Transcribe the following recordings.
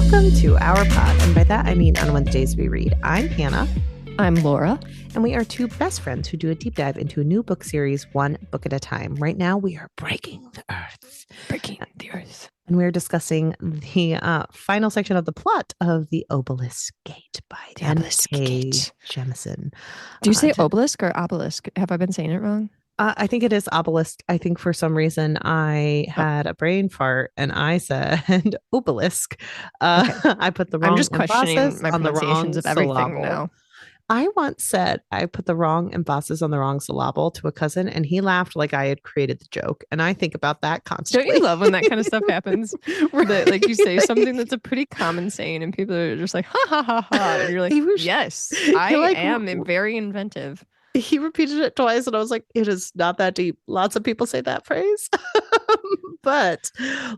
Welcome to our pod, and by that I mean on Wednesdays we read. I'm Hannah. I'm Laura. And we are two best friends who do a deep dive into a new book series, one book at a time. Right now we are breaking the earth. And we're discussing the final section of the plot of The Obelisk Gate by Jemisin. Do you say obelisk or obelisk? Have I been saying it wrong? I think it is obelisk. I think for some reason I had a brain fart and I said obelisk. Okay. I put the wrong I'm just questioning emphasis my on the wrong pronunciations of everything syllable. now. I once said I put the wrong emphasis on the wrong syllable to a cousin, and he laughed like I had created the joke. And I think about that constantly. Don't you love when that kind of stuff happens? Right. That, like, you say something that's a pretty common saying, and people are just like, ha ha ha ha. And you're like, yes, I am very inventive. He repeated it twice, and I was like, it is not that deep. Lots of people say that phrase. But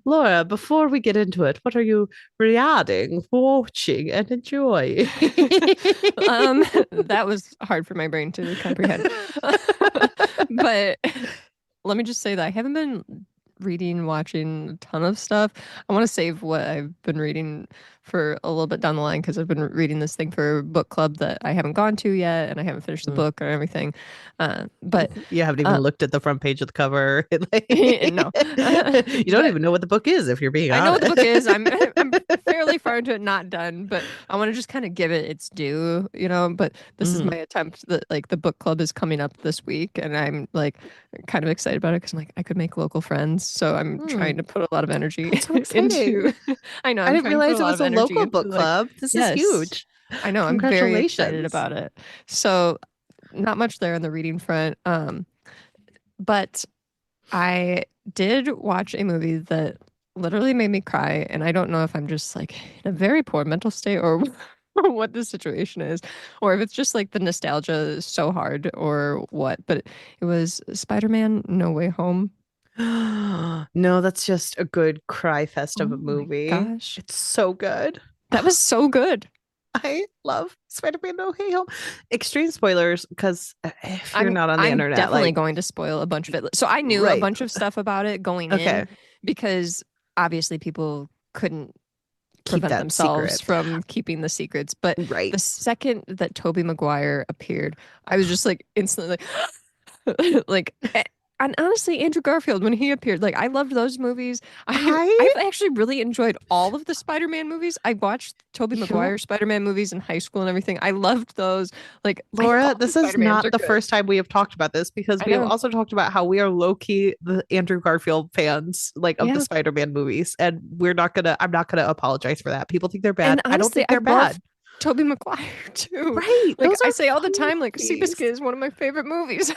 Laura, before we get into it, what are you reading, watching, and enjoying? That was hard for my brain to comprehend. But let me just say that I haven't been reading, watching a ton of stuff. I want to save what I've been reading for a little bit down the line, because I've been reading this thing for book club that I haven't gone to yet, and I haven't finished the book or everything. But you haven't even looked at the front page of the cover. No, you don't even know what the book is, if you're being honest. I know what the book is. I'm fairly far into it, not done, but I want to just kind of give it its due, you know. But this is my attempt. That, like, the book club is coming up this week, and I'm like kind of excited about it because I'm like, I could make local friends. So I'm trying to put a lot of energy into. I know. I didn't realize it was a local book club. This is huge. I know. I'm very excited about it. So not much there on the reading front. But I did watch a movie that literally made me cry, and I don't know if I'm just like in a very poor mental state or what the situation is, or if it's just like the nostalgia is so hard or what. But it was Spider-Man No Way Home. No, that's just a good cry fest of a movie. Gosh, it's so good. That was so good. I love Spider-Man No Way Home. Extreme spoilers, because if you're not on the internet, I'm definitely going to spoil a bunch of it. So I knew a bunch of stuff about it going in, because obviously people couldn't prevent themselves from keeping the secrets. But the second that Tobey Maguire appeared, I was just like instantly like and honestly, Andrew Garfield, when he appeared, like, I loved those movies. I've actually really enjoyed all of the Spider-Man movies. I watched Tobey Maguire Spider-Man movies in high school and everything. I loved those. Like, Laura, this is not the first time we have talked about this, because we have also talked about how we are low-key the Andrew Garfield fans, like, of the Spider-Man movies, and I'm not gonna apologize for that. People think they're bad. Honestly, I don't think they're bad. Tobey Maguire too. Right. Like, I say all the time, like, Seabiscuit is one of my favorite movies.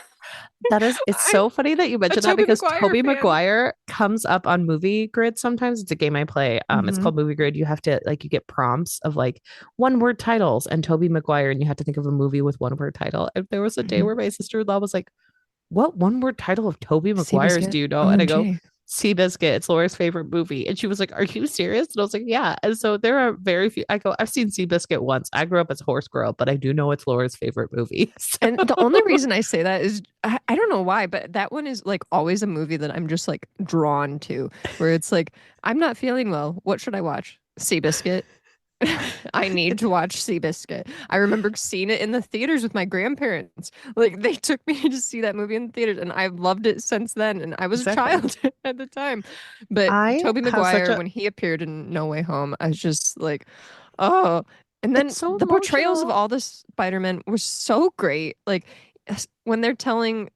It's so funny that you mentioned that, because Tobey Maguire comes up on Movie Grid sometimes. It's a game I play. It's called Movie Grid. You have to, like, you get prompts of like one word titles and Tobey Maguire, and you have to think of a movie with one word title. And there was a day where my sister-in-law was like, what one word title of Tobey Maguire's do you know? And I go, Seabiscuit, it's Laura's favorite movie. And she was like, are you serious? And I was like, yeah. And so there are very few. I've seen Seabiscuit once. I grew up as a horse girl, but I do know it's Laura's favorite movie. So. And the only reason I say that is I don't know why, but that one is like always a movie that I'm just like drawn to, where it's like, I'm not feeling well. What should I watch? Seabiscuit. I need to watch Seabiscuit. I remember seeing it in the theaters with my grandparents. Like, they took me to see that movie in the theaters, and I've loved it since then. And I was a child at the time. But Tobey Maguire, when he appeared in No Way Home, I was just like, oh. And then the portrayals of all the Spider-Men were so great. Like, when they're telling...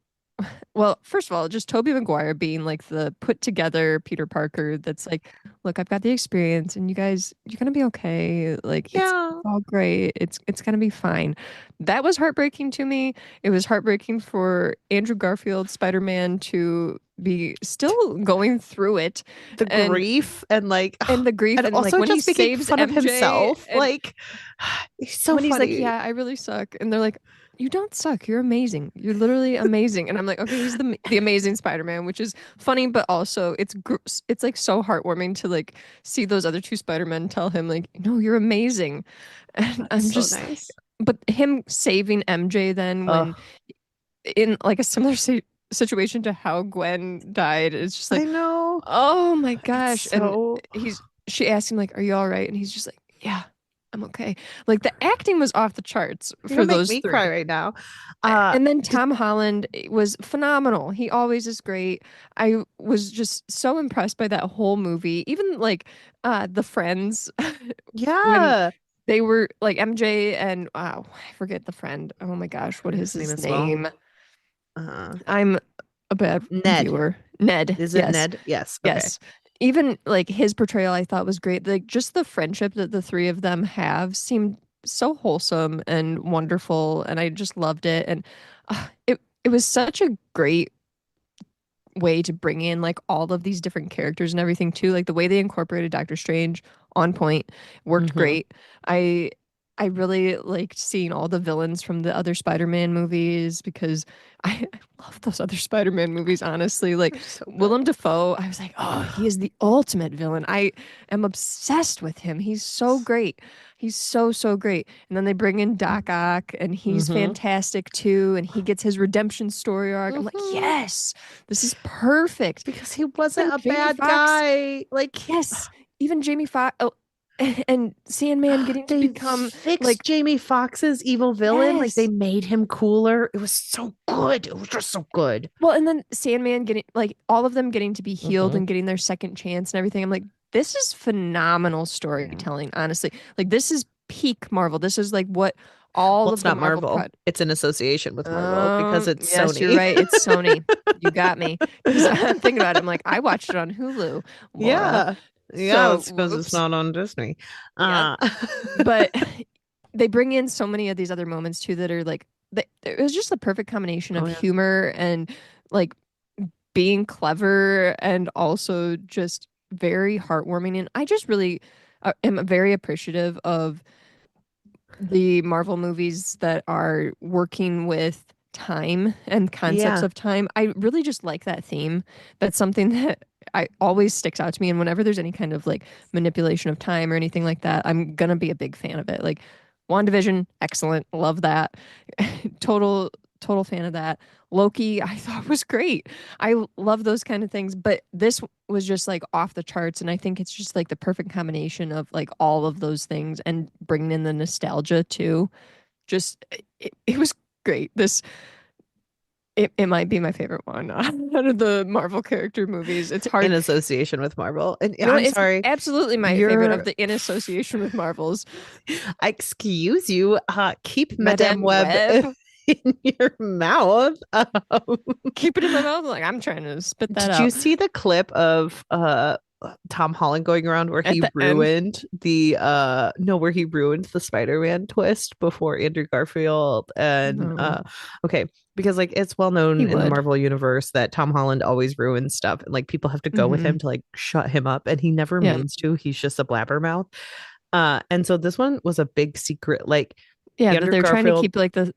Well, first of all, just Tobey Maguire being like the put together Peter Parker that's like, look, I've got the experience, and you guys, you're gonna be okay. Like, it's all great. It's gonna be fine. That was heartbreaking to me. It was heartbreaking for Andrew Garfield Spider-Man to be still going through it. The grief and the grief, and also like, when just he making saves fun MJ, of himself. Like, he's so when funny. He's like, yeah, I really suck. And they're like, you don't suck. You're amazing. You're literally amazing. And I'm like, okay, he's the amazing Spider-Man, which is funny, but also it's like so heartwarming to like see those other two Spider-Men tell him like, no, you're amazing. And I'm so just nice. But him saving MJ then when in like a similar situation to how Gwen died, it's just like, I know. oh my gosh. So... And she asked him like, "Are you all right?" And he's just like, "Yeah, I'm okay." Like the acting was off the charts You're for gonna make those me cry three. right now. And then Did, Tom Holland was phenomenal. He always is great. I was just so impressed by that whole movie. Even like the friends when yeah, they were like MJ and wow, I forget the friend. Oh my gosh, I what forget is his name his as well. name? Uh, I'm a bad Ned. viewer. Ned. Is it Yes. Ned? Yes. Okay. Yes. Even like his portrayal I thought was great. Like just the friendship that the three of them have seemed so wholesome and wonderful and I just loved it and it was such a great way to bring in like all of these different characters and everything too. Like the way they incorporated Doctor Strange on point worked Mm-hmm. great. I I really liked seeing all the villains from the other Spider-Man movies because I love those other Spider-Man movies, honestly. Like They're so good. Willem Dafoe, I was like, oh, he is the ultimate villain. I am obsessed with him. He's so great. He's so, so great. And then they bring in Doc Ock, and he's Mm-hmm. fantastic too. And he gets his redemption story arc. I'm like, Mm-hmm. yes, this is perfect. Because he wasn't Even a Jamie bad Foxx, guy. Like yes, even Jamie Foxx. Oh, and Sandman getting to they become fixed like, Jamie Foxx's evil villain. Like they yes. made him cooler. It was so good. It was just so good. Well, and then Sandman getting like all of them getting to be healed Mm-hmm. and getting their second chance and everything. I'm like, this is phenomenal Yeah. storytelling, honestly. Like this is peak Marvel. This is like what Well, all it's of the not Marvel Marvel. It's an association with Marvel because it's Yes, you're Sony. right. It's Sony. You got me. Because I'm thinking about it. I'm like, I watched it on Hulu, Laura. Yeah. Yeah, So it's because it's whoops. not on Disney. Yep. Uh But they bring in so many of these other moments too that are like it was just the perfect combination oh of yeah. humor and like being clever and also just very heartwarming. And I just really am very appreciative of the Marvel movies that are working with time and concepts Yeah. of time. I really just like that theme. That's something that I always sticks out to me. And whenever there's any kind of like manipulation of time or anything like that, I'm gonna be a big fan of it. Like WandaVision, excellent. Love that. Total fan of that. Loki, I thought was great. I love those kind of things, but this was just like off the charts, and I think it's just like the perfect combination of like all of those things and bringing in the nostalgia too. Just it was great. It might be my favorite one out of the Marvel character movies. It's In hard. association with Marvel. And You know what? I'm It's sorry, absolutely my favorite of you're the in association with Marvels. excuse you, keep Madame Madame Web Web. in your mouth. Keep it in my mouth. Like I'm trying to spit that Did you out see the clip of Tom Holland going around where at he the end. ruined the no, where he ruined the Spider-Man twist before Andrew Garfield and No, okay, because like it's well he known in the would. Marvel universe that Tom Holland always ruins stuff and like people have to go with Hmm. him to like shut him up and he never Yeah. means to. He's just a blabbermouth. And so this one was a big secret like Yeah, that Andrew they're trying to Garfield keep like the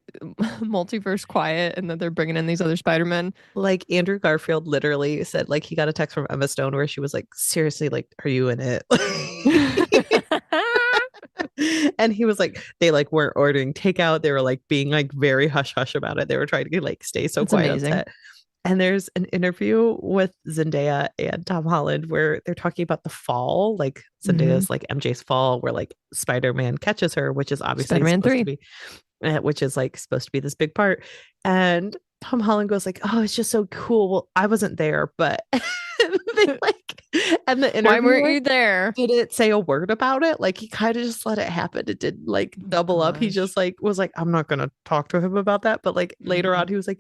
multiverse quiet and that they're bringing in these other Spider-Men. like Andrew Garfield literally said like he got a text from Emma Stone where she was like, seriously, like, are you in it? And he was like, they like weren't ordering takeout. They were like being like very hush hush about it. They were trying to like stay so It's quiet on amazing. set. And there's an interview with Zendaya and Tom Holland where they're talking about the fall, like Hmm. Zendaya's like MJ's fall, where like Spider-Man catches her, which is obviously Spider-Man supposed to 3. be which is like supposed to be this big part. And Tom Holland goes like, "Oh, it's just so cool." Well, I wasn't there, but they like, and the Why weren't interviewer you there? didn't say a word about it. Like he kind of just let it happen. It didn't like Oh double up. He gosh. just like was like, "I'm not gonna talk to him about that." But like later Hmm. on, he was like,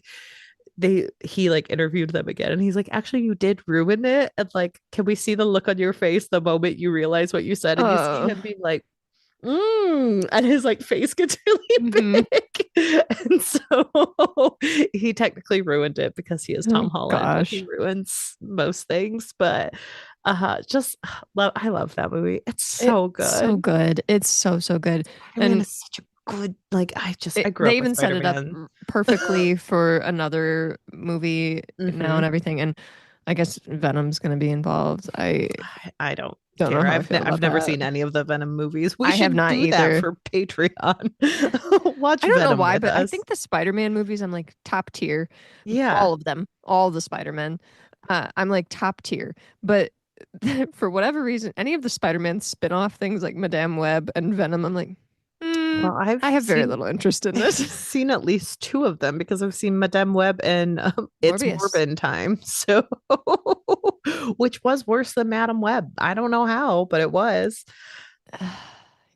he like interviewed them again, and he's like, "Actually, you did ruin it." And like, can we see the look on your face the moment you realize what you said? And you see him being like, and his like face gets really hmm big. And so he technically ruined it because he is Tom Oh Holland and he gosh. ruins most things. But just I love that movie. It's It's so so good. good. It's so, so good. Spider-Man And is such a good like I grew they up with even set it up Spider-Man. perfectly for another movie now Hmm. and everything. And I guess Venom's going to be involved. I I don't don't know care. how I feel I've about never that. seen any of the Venom movies. We I have should not do that either. for Patreon. Watch I don't know Venom why, with but I us. think the Spider-Man movies, I'm like top tier. Yeah. All of them, all the Spider-Man. I'm like top tier. But for whatever reason, any of the Spider-Man spin-off things like Madame Web and Venom, I'm like, Well, I've I have very seen little interest in I've this. seen at least two of them because I've seen Madame Web and It's Morbius. Morbin Time. So, which was worse than Madame Web. I don't know how, but it was.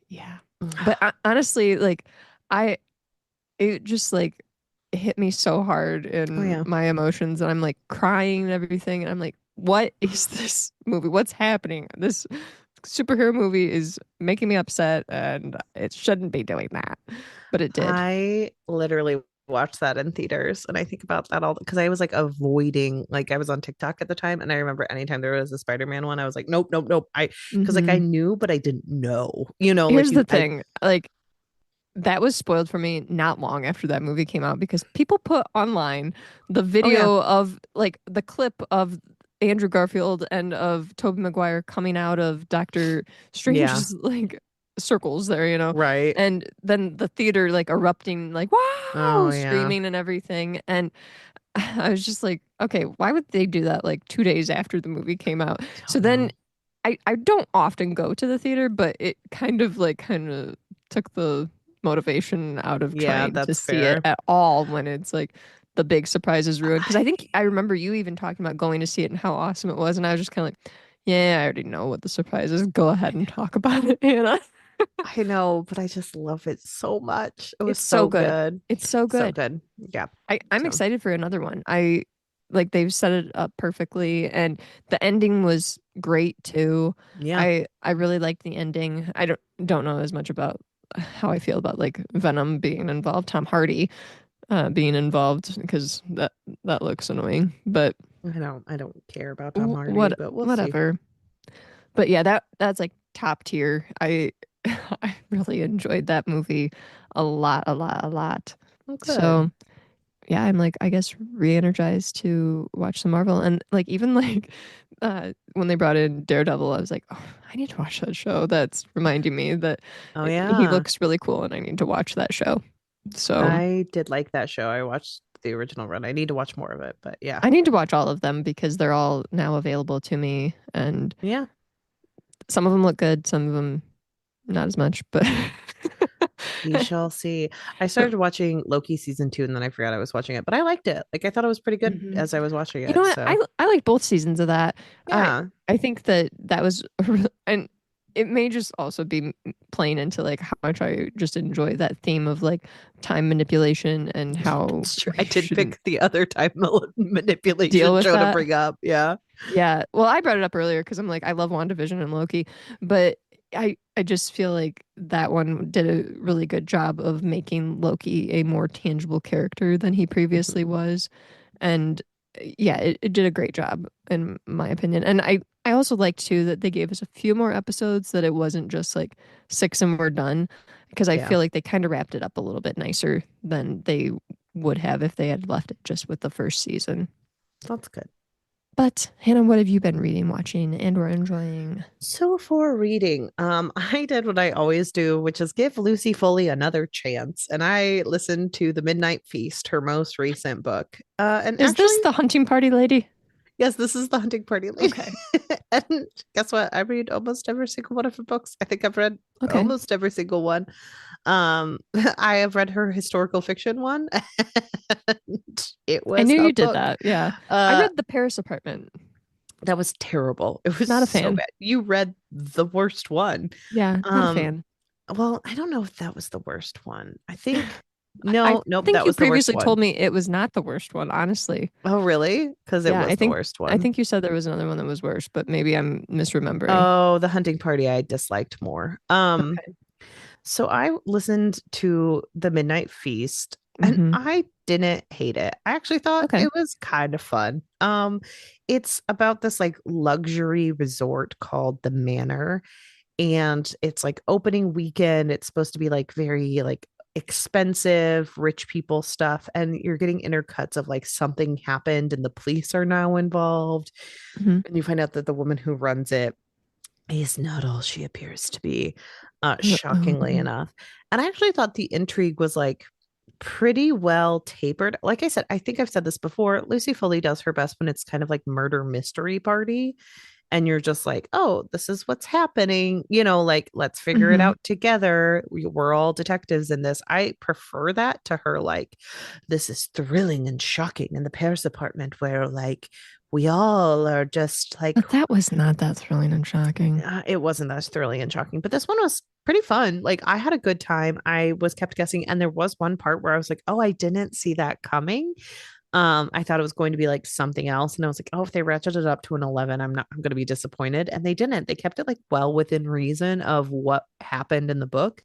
Yeah. But honestly, like I it just like hit me so hard Oh in yeah. my emotions and I'm like crying and everything and I'm like, what is this movie? What's happening? This superhero movie is making me upset and it shouldn't be doing that. But it did. I literally watched that in theaters and I think about that all because I was like avoiding like I was on TikTok at the time and I remember anytime there was a Spider-Man one I was like nope nope nope I because like I Hmm. knew but I didn't know like Here's you the I thing, like that was spoiled for me not long after that movie came out because people put online the oh yeah video of like the clip of Andrew Garfield and of Tobey Maguire coming out of Doctor yeah Strange's like circles there, you know, right and then the theater like erupting like wow oh yeah screaming and everything and I was just like, okay, why would they do that like 2 days after the movie came out? I So don't then know I don't often go to the theater, but it kind of took the motivation out of yeah trying to that's see it fair at all when it's like the big surprise is ruined. Because I I think I remember you even talking about going to see it and how awesome it was, and I was just kind of like, yeah, I already know what the surprise is. Go ahead and talk about it, Hannah. I know but I just love it so much it was It's so so good. good It's so so good. good yeah I'm so excited for another one. I like they've set it up perfectly and the ending was great too. yeah I really liked the ending. I don't know as much about how I feel about like Venom being involved, Tom Hardy being involved because that looks annoying. But I don't care about Tom Hardy what but we'll see whatever. But yeah, that's like top tier. I I really enjoyed that movie a lot, a lot, a lot. oh good So yeah, I'm like, I guess re-energized to watch some Marvel. And like even like when they brought in Daredevil, I was like, oh, I need to watch that show. That's reminding me that oh he yeah looks really cool and I need to watch that show. So I did like that show. I watched the original run. I need to watch more of it, but yeah. I need to watch all of them because they're all now available to me. And Yeah, some of them look good, some of them not as much, but we shall see. I started watching Loki season 2 and then I forgot I was watching it, but I liked it. Like I thought it was pretty good Mhm. as I was watching You know it. what? So, I like both seasons of that. I yeah. I think that was and it may just also be playing into like how much I just enjoy that theme of like time manipulation and how It's true. we I did shouldn't pick the other type deal manipulation with show to that. bring up. Yeah. Yeah. Well, I brought it up earlier because I'm like I love WandaVision and Loki, but I just feel like that one did a really good job of making Loki a more tangible character than he previously Mhm. was. And yeah, it did a great job in my opinion. And I also liked too that they gave us a few more episodes that it wasn't just like six and we're done because I Yeah, feel like they kind of wrapped it up a little bit nicer than they would have if they had left it just with the first season. that's good. But Hannah, what have you been reading, watching, and or enjoying? So for reading, I did what I always do, which is give Lucy Foley another chance. And I listened to The Midnight Feast, her most recent book. And Is actually, this the hunting party lady? yes, this is the Hunting Party Lady. Okay. And guess what? I read almost every single one of her books. I think I've read Okay. almost every single one. I have read her historical fiction one, and it I was knew a you did book. that. Yeah. I Uh, read The Paris Apartment. that was terrible. It was Not a so fan. bad. You read the worst one. Yeah, not a Um, fan. well, I don't know if that was the worst one. I think I no, nope, think that you was the worst previously told one. me it was not the worst one, honestly. Oh, really? Because it Yeah, was the worst I one. think you said there was another one that was worse, but maybe I'm misremembering. Oh, the hunting party I disliked more. Okay. So I listened to The Midnight Feast and Hmm. I didn't hate it. I actually thought Okay. it was kind of fun. It's about this like luxury resort called The Manor and it's like opening weekend. It's supposed to be like very like expensive rich people stuff and you're getting intercuts of like something happened and the police are now involved Hmm. and you find out that the woman who runs it is not all she appears to be, shockingly Oh. enough. And I actually thought the intrigue was like pretty well tapered. Like I said, I think I've said this before. Lucy Foley does her best when it's kind of like murder mystery party. and you're just like, oh, this is what's happening, like let's figure it Hmm. out together. We're all detectives in this. I prefer that to her like, this is thrilling and shocking in the Paris apartment where like we all are just like, But that was not that thrilling and shocking. it wasn't as thrilling and shocking, but this one was pretty fun. Like I had a good time. I was kept guessing, and there was one part where I was like, "Oh, I didn't see that coming." I thought it was going to be like something else, and I was like, "Oh, if they ratcheted it up to an 11, I'm going to be disappointed." And they didn't. They kept it like well within reason of what happened in the book.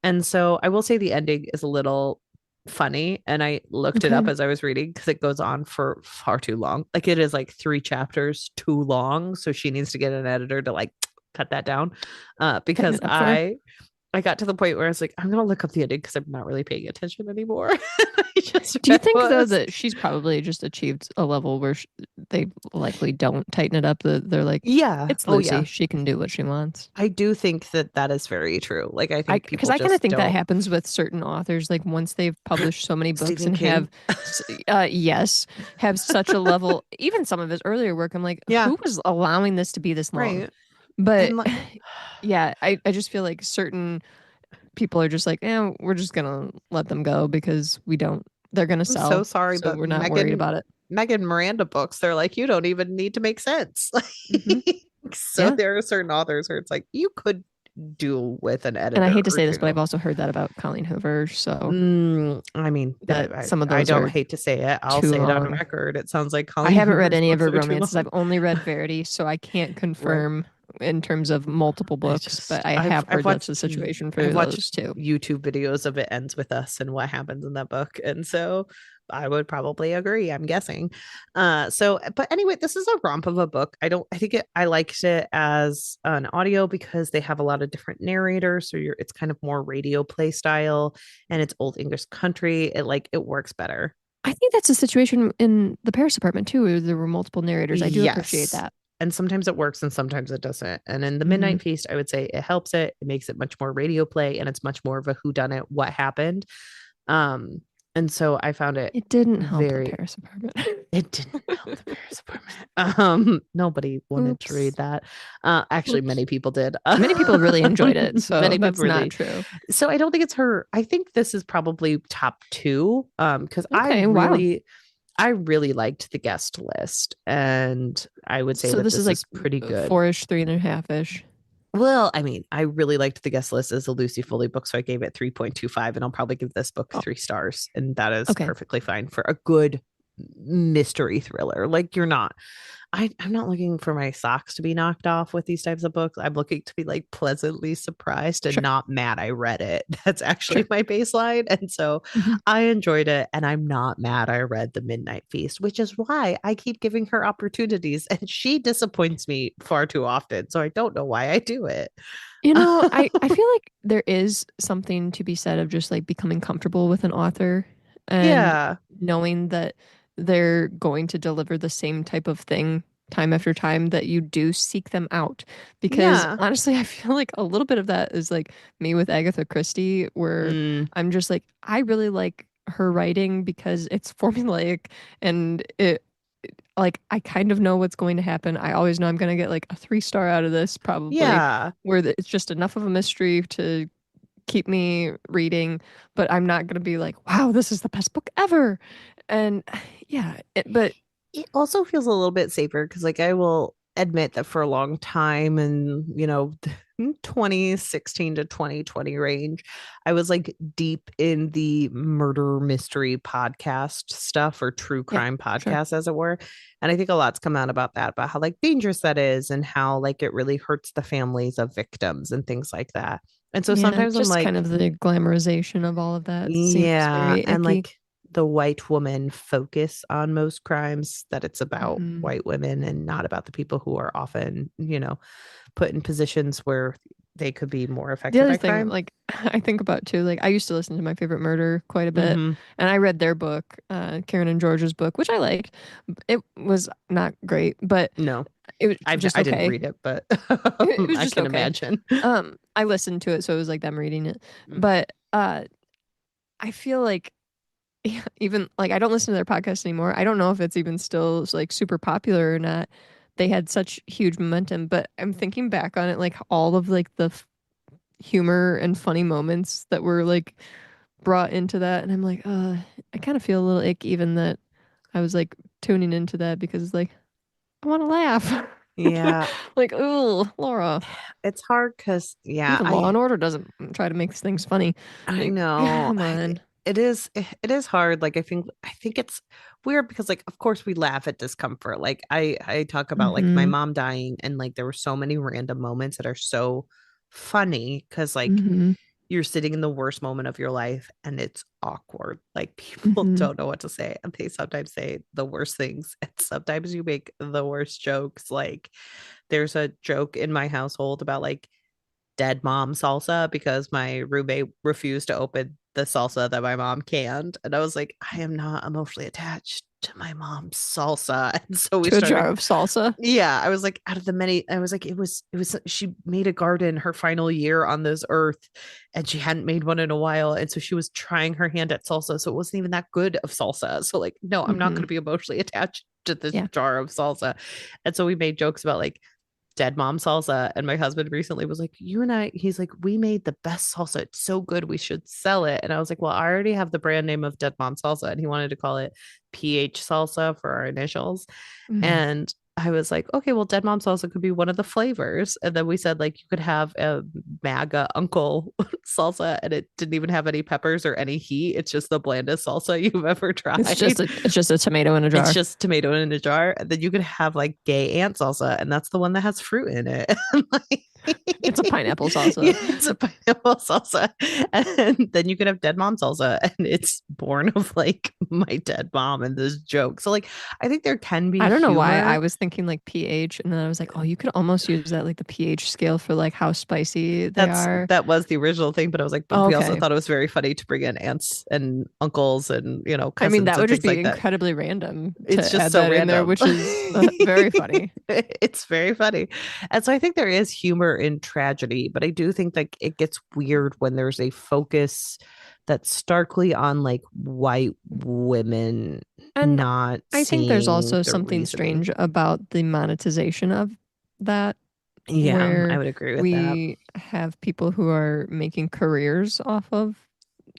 And so I will say the ending is a little funny. And I looked it up Okay. as I was reading because it goes on for far too long. Like it is like 3 chapters too long. So she needs to get an editor to like cut that down. Okay, Because that's fair. I got to the point where I was like, I'm gonna look up the ending because I'm not really paying attention anymore. I just Do you think though was. that she's probably just achieved a level where they likely don't tighten it up? That they're like, Yeah. it's Oh Lucy, yeah. she can do what she wants. I do think that that is very true. Like I I think because people I kind of just think that don't. happens with certain authors. Like once they've published so many books Stephen and King. yes, have such a level. Even some of his earlier work, I'm like, Yeah. who was allowing this to be this long? Right. But And like, yeah, I just feel like certain people are just like, we're just gonna let them go because we don't. They're gonna I'm so sell, sorry, so but we're not worried about it. Megan Miranda books, they're like, you don't even need to make sense. Hmm. So Yeah. there are certain authors where it's like you could do with an And I editor hate to or say this, but two. I've also heard that about Colleen Hoover. So I mean, that some of I those don't are hate to say it. I'll too say it on long. record. It sounds like I Colleen haven't read Hoover's any of books her are too romances. long. I've only read Verity, so I can't Right. confirm in terms of multiple books, but I have I've heard that's the watched situation for I've watched those two. YouTube videos of It Ends With Us and what happens in that book. And so I would probably agree, I'm guessing. But anyway, this is a romp of a book. I liked it as an audio because they have a lot of different narrators. So it's kind of more radio play style and it's old English country. It works better. I think that's a situation in the Paris apartment too, where there were multiple narrators. I do appreciate Yes. that. And sometimes it works and sometimes it doesn't. And in the Hmm. Midnight Feast, I would say it helps it. It makes it much more radio play and it's much more of a whodunit, what happened. Um, and so I found it It didn't help the very, Paris apartment. it didn't help the Paris apartment. Nobody wanted to read Oops. that. Actually, Oops. many people did. Many people really enjoyed it, so Many people that's not really. true. So I don't think it's her. I think this is probably top two. Because Okay, wow. I really liked the guest list, and I would say So that this is this like is pretty good. four-ish, 3.5-ish. Well, I mean, I really liked the guest list as a Lucy Foley book, so I gave it 3.25, and I'll probably give this book Oh, 3 stars, and that is okay. perfectly fine for a good mystery thriller. Like you're not I'm not looking for my socks to be knocked off with these types of books. I'm looking to be like pleasantly surprised and Sure. not mad I read it. That's actually Sure. my baseline. And so Hmm. I enjoyed it and I'm not mad I read The Midnight Feast, which is why I keep giving her opportunities and she disappoints me far too often. So I don't know why I do it. I feel like there is something to be said of just like becoming comfortable with an author and Yeah. knowing that they're going to deliver the same type of thing time after time, that you do seek them out. Because Yeah. honestly, I feel like a little bit of that is like me with Agatha Christie, where Mm, I'm just like, I really like her writing because it's formulaic and it like I kind of know what's going to happen. I always know I'm going to get like a 3 star out of this probably, yeah. where it's just enough of a mystery to keep me reading, but I'm not going to be like, wow, this is the best book ever. And yeah, but It also feels a little bit safer because like I will admit that for a long time and 2016 to 2020 range, I was like deep in the murder mystery podcast stuff or true yeah, crime sure. podcast as it were. And I think a lot's come out about that, about how like dangerous that is and how like it really hurts the families of victims and things like that. And so Yeah, sometimes I'm just kind like, of the glamorization of all of that seems yeah, very and icky. like the white woman focus on most crimes, that it's about Hmm. white women and not about the people who are often, put in positions where they could be more The affected other by thing, crime. like I think about too, like I used to listen to My Favorite Murder quite a bit, Mm-hmm. and I read their book, Karen and George's book, which I liked. It was not great, but No, it was just I didn't okay. read it, but It was I just can okay. imagine. I listened to it, so it was like them reading it. Mm. But I feel like even like I don't listen to their podcast anymore. I don't know if it's even still like super popular or not. they had such huge momentum. But I'm thinking back on it, like all of like the humor and funny moments that were like brought into that, and I'm like, I kind of feel a little ick even that I was like tuning into that because like I want to laugh. Yeah. Like, ooh, Laura. It's hard because yeah, Even Law and Order doesn't try to make things funny. I Like, know. come on. It is hard. Like I think it's weird because like of course we laugh at discomfort. Like I talk about like my Mm-hmm. mom dying and like there were so many random moments that are so funny because like Mm-hmm. you're sitting in the worst moment of your life and it's awkward. Like people Mm-hmm. don't know what to say and they sometimes say the worst things and sometimes you make the worst jokes. Like there's a joke in my household about like dead mom salsa because my roommate refused to open the salsa that my mom canned. And I was like, I am not emotionally attached to my mom's salsa. And so we To a jar started, of salsa. yeah, I was like, out of the many, I was like, she made a garden her final year on this earth and she hadn't made one in a while. And so she was trying her hand at salsa. So it wasn't even that good of salsa. So, like, no, I'm not Mm-hmm. going to be emotionally attached to this Yeah. jar of salsa. And so we made jokes about like, dead mom salsa. And my husband recently was like, you and I, he's like, we made the best salsa. It's so good. We should sell it. And I was like, well, I already have the brand name of dead mom salsa. And he wanted to call it PH salsa for our initials. Mm-hmm. And I was like, okay, well, dead mom salsa could be one of the flavors. And then we said, like, you could have a MAGA uncle salsa, and it didn't even have any peppers or any heat. It's just the blandest salsa you've ever It's tried. just a tomato in a It's jar. just tomato in a jar. And then you could have like gay ant salsa, and that's the one that has fruit in it. Like, It's a pineapple salsa. yeah, it's a pineapple salsa. And then you could have dead mom salsa, and it's born of like my dead mom and this joke. So like I think there can be I don't know why I humor. was thinking like pH, and then I was like, oh, you could almost use that like the pH scale for like how spicy they are. That was the original thing, but I was like, but Oh, we also okay. thought it was very funny to bring in aunts and uncles and I mean, cousins that and would just things be like that. incredibly random It's to just add so that in there, random. which is very funny. It's very funny. And so I think there is humor in tragedy, but I do think like it gets weird when there's a focus that's starkly on like white women And not I think there's seeing also the something reasoning. strange about the monetization of that, Yeah, I where would agree with that. we have people who are making careers off of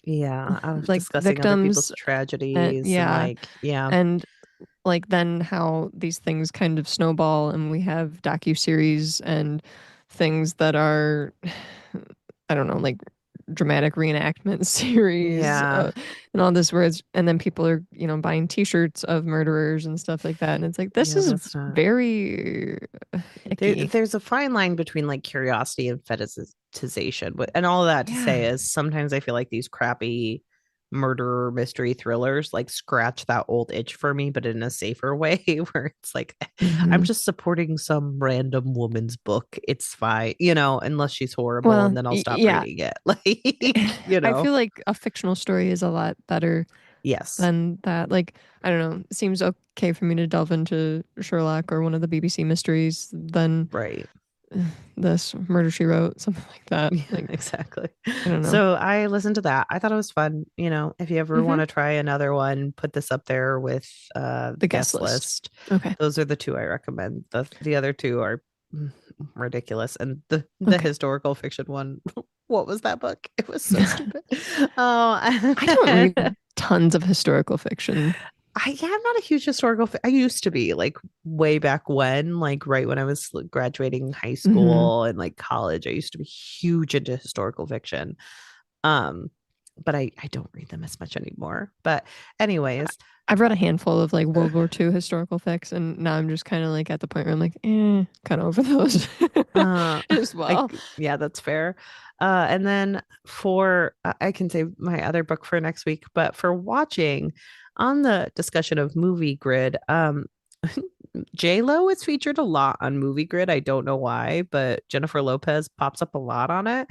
Yeah, I was like discussing other people's victims, and tragedies and yeah, like, yeah, and like then how these things kind of snowball, and we have docu-series and things that are I don't know, like dramatic reenactment series, yeah, and all this words, and then people are buying T-shirts of murderers and stuff like that, and it's like this yeah, is that's not. very icky. There's a fine line between like curiosity and fetishization. And all of that to say Yeah. is sometimes I feel like these crappy murder mystery thrillers like scratch that old itch for me, but in a safer way where it's like I'm Hmm. just supporting some random woman's book. It's fine, unless she's horrible and Well, then I'll stop yeah. reading it. Like. I feel like a fictional story is a lot better Yes. than that. Like, I don't know, it seems okay for me to delve into Sherlock or one of the BBC mysteries than Right. this Murder She Wrote, something like that. Yeah, Like, exactly. I don't know. So I listened to that. I thought it was fun. If you ever want Hmm. to try another one, put this up there with The guest guest list. list. Okay. Those are the two I recommend. The other two are ridiculous. And the Okay. historical fiction one, what was that book? It was so stupid. Oh, I don't read tons of historical fiction. I'm not a huge historical. I used to be like way back when, like right when I was like, graduating high Hmm. school and like college. I used to be huge into historical fiction. Um, but I don't read them as much anymore. But anyways, I've read a handful of like World War II historical fics, and now I'm just kind of like at the point where I'm like, kind of over those uh, as well. yeah, that's fair. And then for I can save my other book for next week, but for watching on the discussion of movie grid, J Lo is featured a lot on Movie Grid. I don't know why, but Jennifer Lopez pops up a lot on it.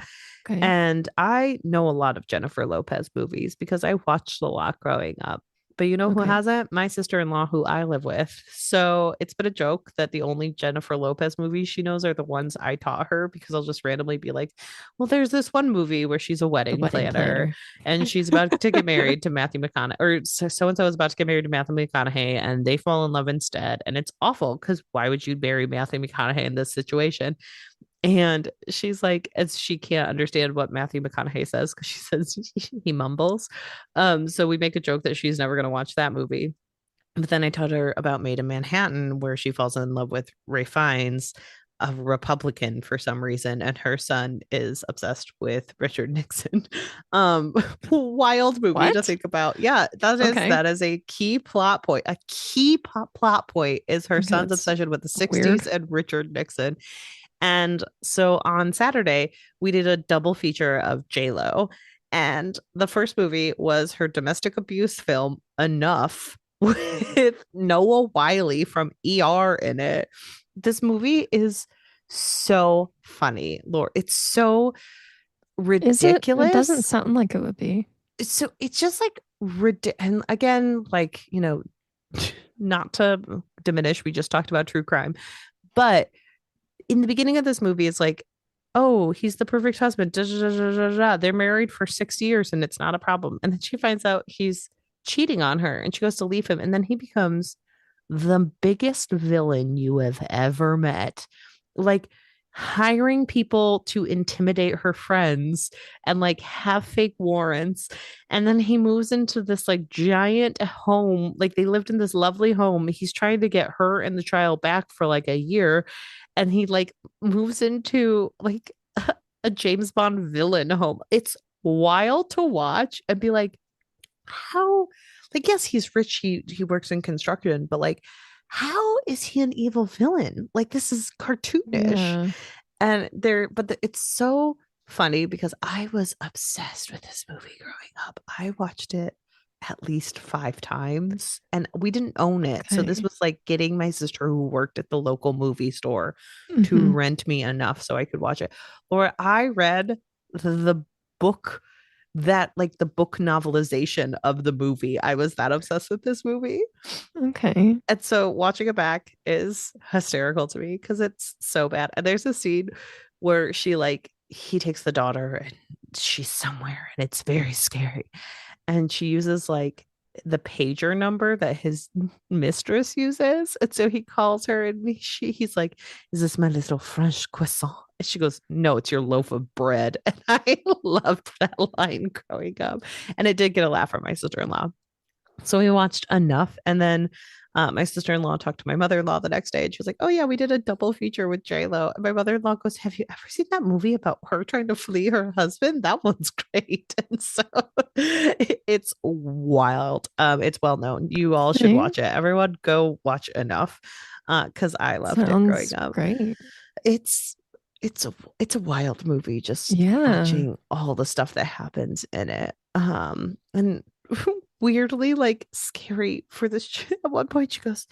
Okay. And I know a lot of Jennifer Lopez movies because I watched a lot growing up. But you know who Okay. hasn't? My sister-in-law, who I live with. So it's been a joke that the only Jennifer Lopez movies she knows are the ones I taught her because I'll just randomly be like, well, there's this one movie where she's a The wedding wedding planner planner. and she's about to get married to Matthew McConaughey, or so and so is about to get married to Matthew McConaughey and they fall in love instead. And it's awful because why would you marry Matthew McConaughey in this situation? And she's like, as she can't understand what Matthew McConaughey says because she says he mumbles. So we make a joke that she's never going to watch that movie. But then I taught her about Maid in Manhattan, where she falls in love with Ray Fiennes, a Republican for some reason, and her son is obsessed with Richard Nixon. Um, Wild movie to What? think about. Yeah, Okay. that is a key plot point. A key plot point is her Okay, son's that's obsession with the weird. 60s and Richard Nixon. And so on Saturday, we did a double feature of J-Lo. And the first movie was her domestic abuse film, Enough, with Noah Wiley from ER in it. This movie is so funny, Lord. It's so Is it? It doesn't ridiculous. sound like it would be. So it's just like, and again, like, not to diminish, we just talked about true crime, but in the beginning of this movie, it's like, oh, he's the perfect husband. Da, da, da, da, da. They're married for 6 years and it's not a problem. And then she finds out he's cheating on her and she goes to leave him. And then he becomes the biggest villain you have ever met. Like hiring people to intimidate her friends and like have fake warrants. And then he moves into this like giant home. Like they lived in this lovely home. He's trying to get her and the child back for like a year. And he like moves into like a James Bond villain home. It's wild to watch and be like, how, like, yes, he's rich, he works in construction, but like, how is he an evil villain? Like, this is cartoonish. Yeah. And it's so funny because I was obsessed with this movie growing up. I watched it at least 5 times and we didn't own it. So this Okay. was like getting my sister who worked at the local movie store to Hmm. rent me enough so I could watch it. Or I read the book that like the book novelization of the movie. I was that obsessed with this movie. Okay. And so watching it back is hysterical to me because it's so bad. And there's a scene where he takes the daughter and she's somewhere and it's very scary. And she uses like the pager number that his mistress uses. And so he calls her and he's like, is this my little French croissant? And she goes, no, it's your loaf of bread. And I loved that line growing up. And it did get a laugh from my sister-in-law. So we watched enough. And then my sister-in-law talked to my mother-in-law the next day and she was like, oh yeah, we did a double feature with J-Lo. And my mother-in-law goes, have you ever seen that movie about her trying to flee her husband? That one's great. And so it's wild. It's well known. You all should Okay. watch it. Everyone go watch Enough because I loved it growing Sounds up. great. It's it's a wild movie just Yeah. watching all the stuff that happens in it. And weirdly like scary for this at one point she goes,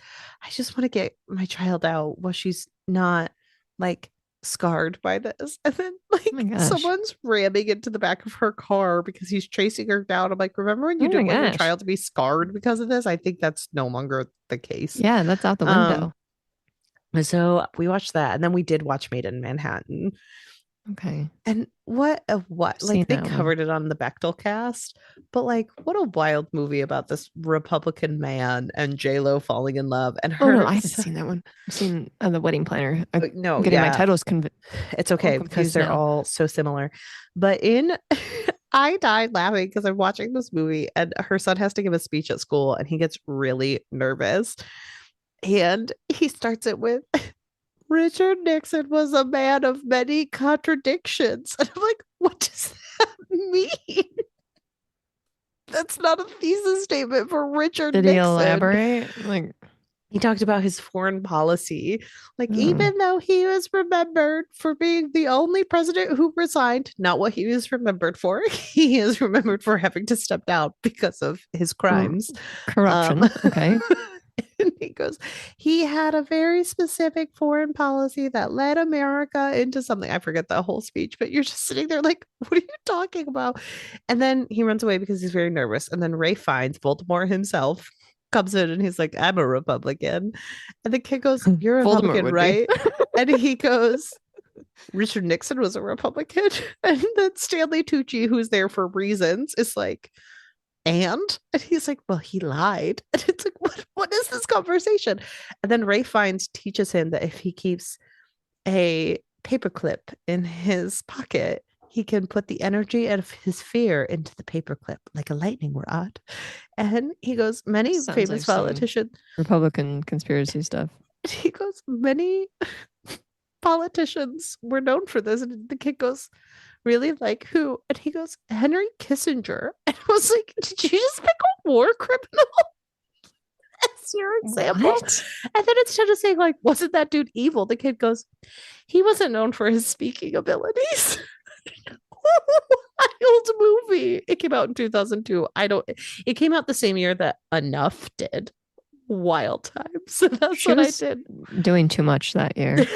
I just want to get my child out while she's not like scarred by this. And then Oh my like gosh. someone's ramming into the back of her car because he's chasing her down. I'm like, remember when you Oh my didn't want your gosh. child to be scarred because of this? I think that's no longer the case. Yeah, that's out the um window. so we watched that and then we did watch Maid in Manhattan. Okay. And what I've seen like they that one. covered it on the Bechtel cast, but like what a wild movie about this Republican man and J Lo falling in love and Oh no, her. I haven't seen that one. I've seen The Wedding Planner. I'm No, getting my yeah, titles it's all okay because confused they're now. all so similar. But in I died laughing because I'm watching this movie and her son has to give a speech at school and he gets really nervous and he starts it with Richard Nixon was a man of many contradictions. And I'm like, what does that mean? That's not a thesis statement for Richard Did he Nixon. elaborate? Like, He talked about his foreign policy. Like, oh, even though he was remembered for being the only president who resigned, not what he was remembered for, he is remembered for having to step down because of his r- crimes. Um, corruption. Okay. And he goes, he had a very specific foreign policy that led America into something. I forget the whole speech, but you're just sitting there like, what are you talking about? And then he runs away because he's very nervous. And then Ray finds Voldemort himself, comes in and he's like, I'm a Republican. And the kid goes, you're a Voldemort Republican, would be. right? And he goes, Richard Nixon was a Republican. And then Stanley Tucci, who's there for reasons, is like, and he's like, well, he lied. And it's like, what is this conversation? And then Ray finds teaches him that if he keeps a paperclip in his pocket, he can put the energy of his fear into the paperclip like a lightning rod. And he goes, many Sounds famous like politicians, Republican conspiracy stuff. he goes, many politicians were known for this. And the kid goes, really? Like who? And he goes, Henry Kissinger. And I was like, did you just pick a war criminal as your example? What? And then instead of saying, like, wasn't that dude evil? The kid goes, he wasn't known for his speaking abilities. Wild movie. It came out in 2002. It came out the same year that Enough did. Wild times. So that's what I did. Doing too much that year.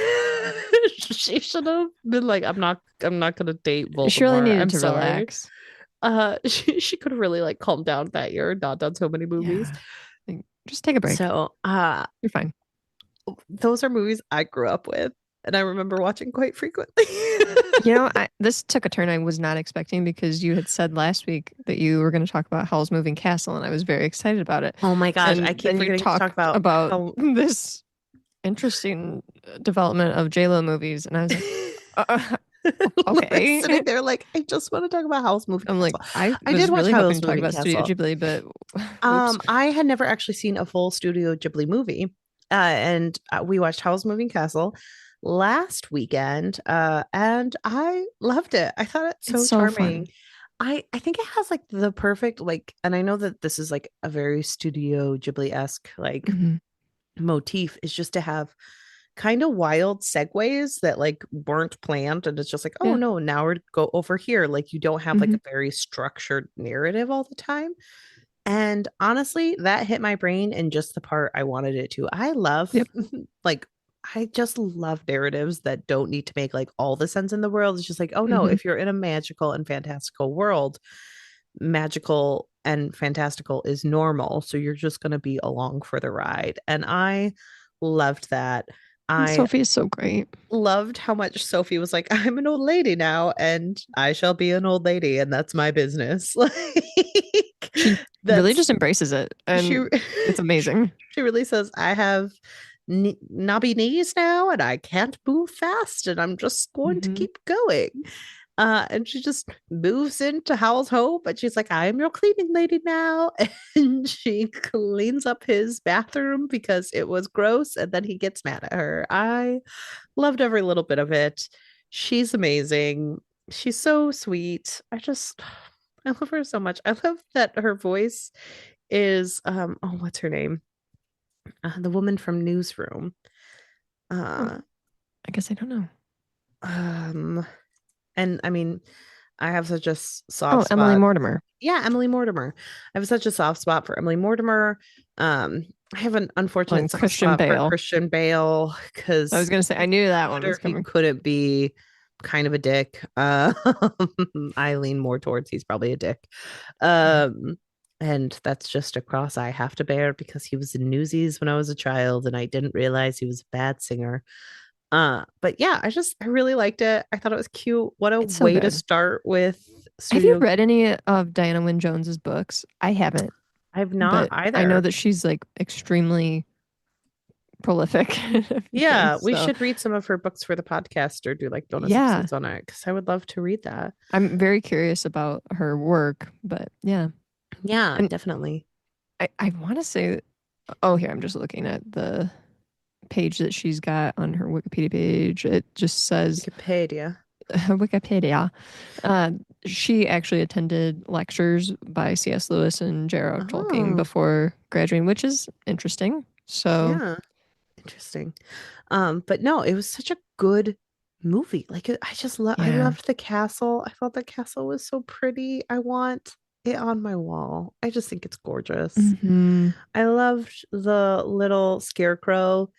She should have been like, I'm not gonna date Voldemort. She really needed I'm to sorry. relax. She could have really like calmed down that year, not done so many movies. Yeah. Just take a break. So you're fine. Those are movies I grew up with and I remember watching quite frequently. This took a turn I was not expecting because you had said last week that you were going to talk about Howl's Moving Castle, and I was very excited about it. Oh my gosh, and I keep forgetting to talk about this interesting development of JLo movies, and I was like, okay. Sitting there like, I just want to talk about Howl's Moving Castle. I'm like, I did watch really Howl's hoping to talk about Studio Ghibli, but I had never actually seen a full Studio Ghibli movie, and we watched Howl's Moving Castle last weekend, and I loved it. I thought it's so charming. I think it has like the perfect like, and I know that this is like a very Studio Ghibli-esque like motif, is just to have kind of wild segues that like weren't planned, and it's just like, oh no, now we're go over here. Like you don't have like a very structured narrative all the time. And honestly, that hit my brain in just the part I wanted it to. I love like I just love narratives that don't need to make like all the sense in the world. It's just like, oh no, if you're in a magical and fantastical world, magical and fantastical is normal. So you're just going to be along for the ride. And I loved that. Sophie is so great. Loved how much Sophie was like, I'm an old lady now and I shall be an old lady and that's my business. Like she really just embraces it. And it's amazing. She really says, I have knobby knees now and I can't move fast and I'm just going to keep going. And she just moves into Howl's home, but she's like, I'm your cleaning lady now. And she cleans up his bathroom because it was gross. And then he gets mad at her. I loved every little bit of it. She's amazing. She's so sweet. I love her so much. I love that her voice is, what's her name? The woman from Newsroom. I guess I don't know. And I mean, I have such a soft spot. Emily Mortimer. Yeah, Emily Mortimer. I have such a soft spot for Emily Mortimer. I have an unfortunate soft spot for Christian Bale because I was gonna say I knew that one was coming. He couldn't be kind of a dick. I lean more towards he's probably a dick. And that's just a cross I have to bear because he was in Newsies when I was a child and I didn't realize he was a bad singer. But yeah, I really liked it. I thought it was cute. What a way to start with Have you read any of Diana Wynne Jones's books? I haven't. I've not either. I know that she's like extremely prolific. Yeah, we should read some of her books for the podcast or do like bonus episodes on it because I would love to read that. I'm very curious about her work, but yeah. Yeah, definitely. I want to say, here, I'm just looking at the page that she's got on her Wikipedia page. It just says Wikipedia. She actually attended lectures by C.S. Lewis and J.R.R. Tolkien before graduating, which is interesting. So yeah, interesting. But no, it was such a good movie. Like I loved the castle. I thought the castle was so pretty. I want it on my wall. I just think it's gorgeous. Hmm. I loved the little scarecrow.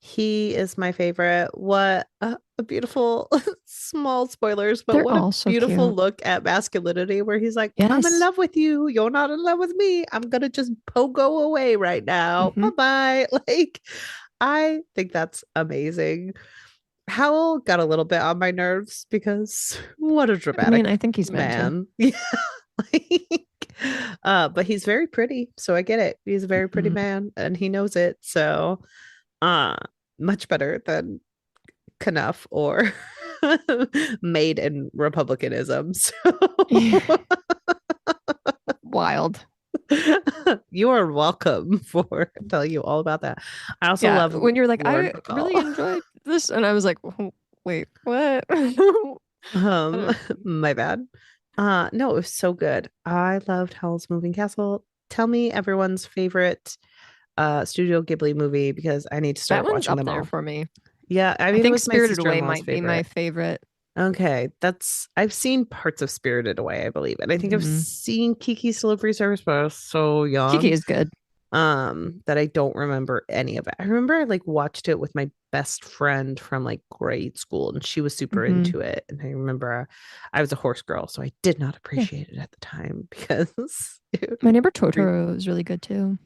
He is my favorite. What a beautiful, small spoilers, but They're what a all so beautiful cute. look at masculinity where he's like, I'm in Yes. love with you. You're not in love with me. I'm gonna just pogo away right now. Hmm. Bye-bye. Like, I think that's amazing. Howl got a little bit on my nerves because what a I mean, I dramatic think he's meant to. man. Yeah. Like, but he's very pretty, so I get it. He's a very pretty Mhm. man and he knows it. So uh much better than Knuff or Maid in Republicanism. So Yeah. Wild. you are welcome for telling you all about that. I also Yeah. love When you're like, Lauren I Bacall. really enjoyed this. And I was like, wait, what? I Um, don't- my bad. No, it was so good. I loved Howl's Moving Castle. Tell me everyone's favorite Studio Ghibli movie because I need to That start one's watching up them there all. for me. Yeah, I I mean it think was my Spirited Away sister-in-law's might be my favorite. favorite. Okay, that's I've seen parts of Spirited Away, I believe. And I think I've Hmm. seen Kiki's Delivery Service, but I was so Kiki young is good. that I don't remember any of it. I remember I like watched it with my best friend from like grade school and she was super Hmm. into it. And I remember I was a horse girl, so I did not Yeah. appreciate it at the time because My Neighbor I've Totoro is really good too.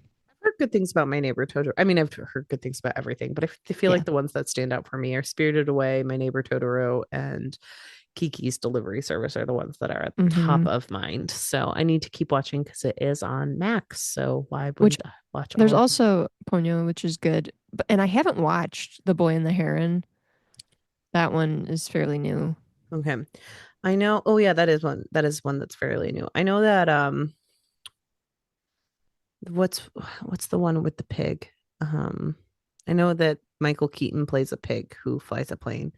heard good things about My Neighbor Totoro. I mean, I've heard good things about everything, but I feel Yeah. like the ones that stand out for me are Spirited Away, My Neighbor Totoro, and Kiki's Delivery Service are the ones that are at the top Hmm. of mind. So I need to keep watching because it is on Max. So why Which wouldn't I watch there's all of them? also Ponyo, which is good. But and I haven't watched The Boy and the Heron. That one is fairly new. Okay. I know. Oh yeah, that is one. That is one that's fairly new. I know that what's what's the one with the pig? Um I know that Michael Keaton plays a pig who flies a plane.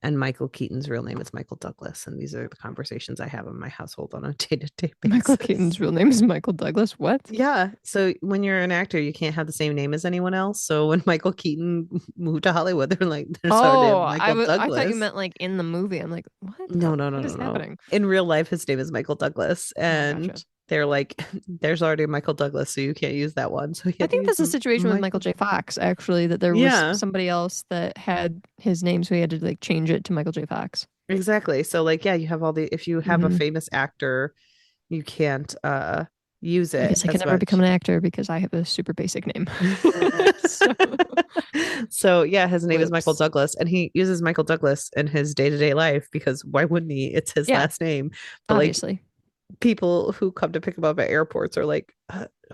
And Michael Keaton's real name is Michael Douglas. And these are the conversations I have in my household on a day-to-day Michael basis. Keaton's real name is Michael Douglas. What? Yeah. So when you're an actor, you can't have the same name as anyone else. So when Michael Keaton moved to Hollywood, they're like, there's our Oh, name, Michael I thought you Douglas. meant like in the movie. I'm like, what? No, no, no, What no, is no. happening? In real life, his name is Michael Douglas. Oh, gotcha. And they're like, there's already Michael Douglas, so you can't use that one. So he I had to think use that's a situation with Michael Michael. J. Fox, actually, that there was Yeah, somebody else that had his name, so he had to like change it to Michael J. Fox. exactly. So like, yeah, you have all the if you have a Hmm. famous actor, you can't use I it guess I can as never become much. an actor because I have a super basic name. So, So yeah, his name is Michael whoops. Douglas, and he uses Michael Douglas in his day-to-day life because why wouldn't he? It's his Yeah, last name. But like obviously. people who come to pick him up at airports are like,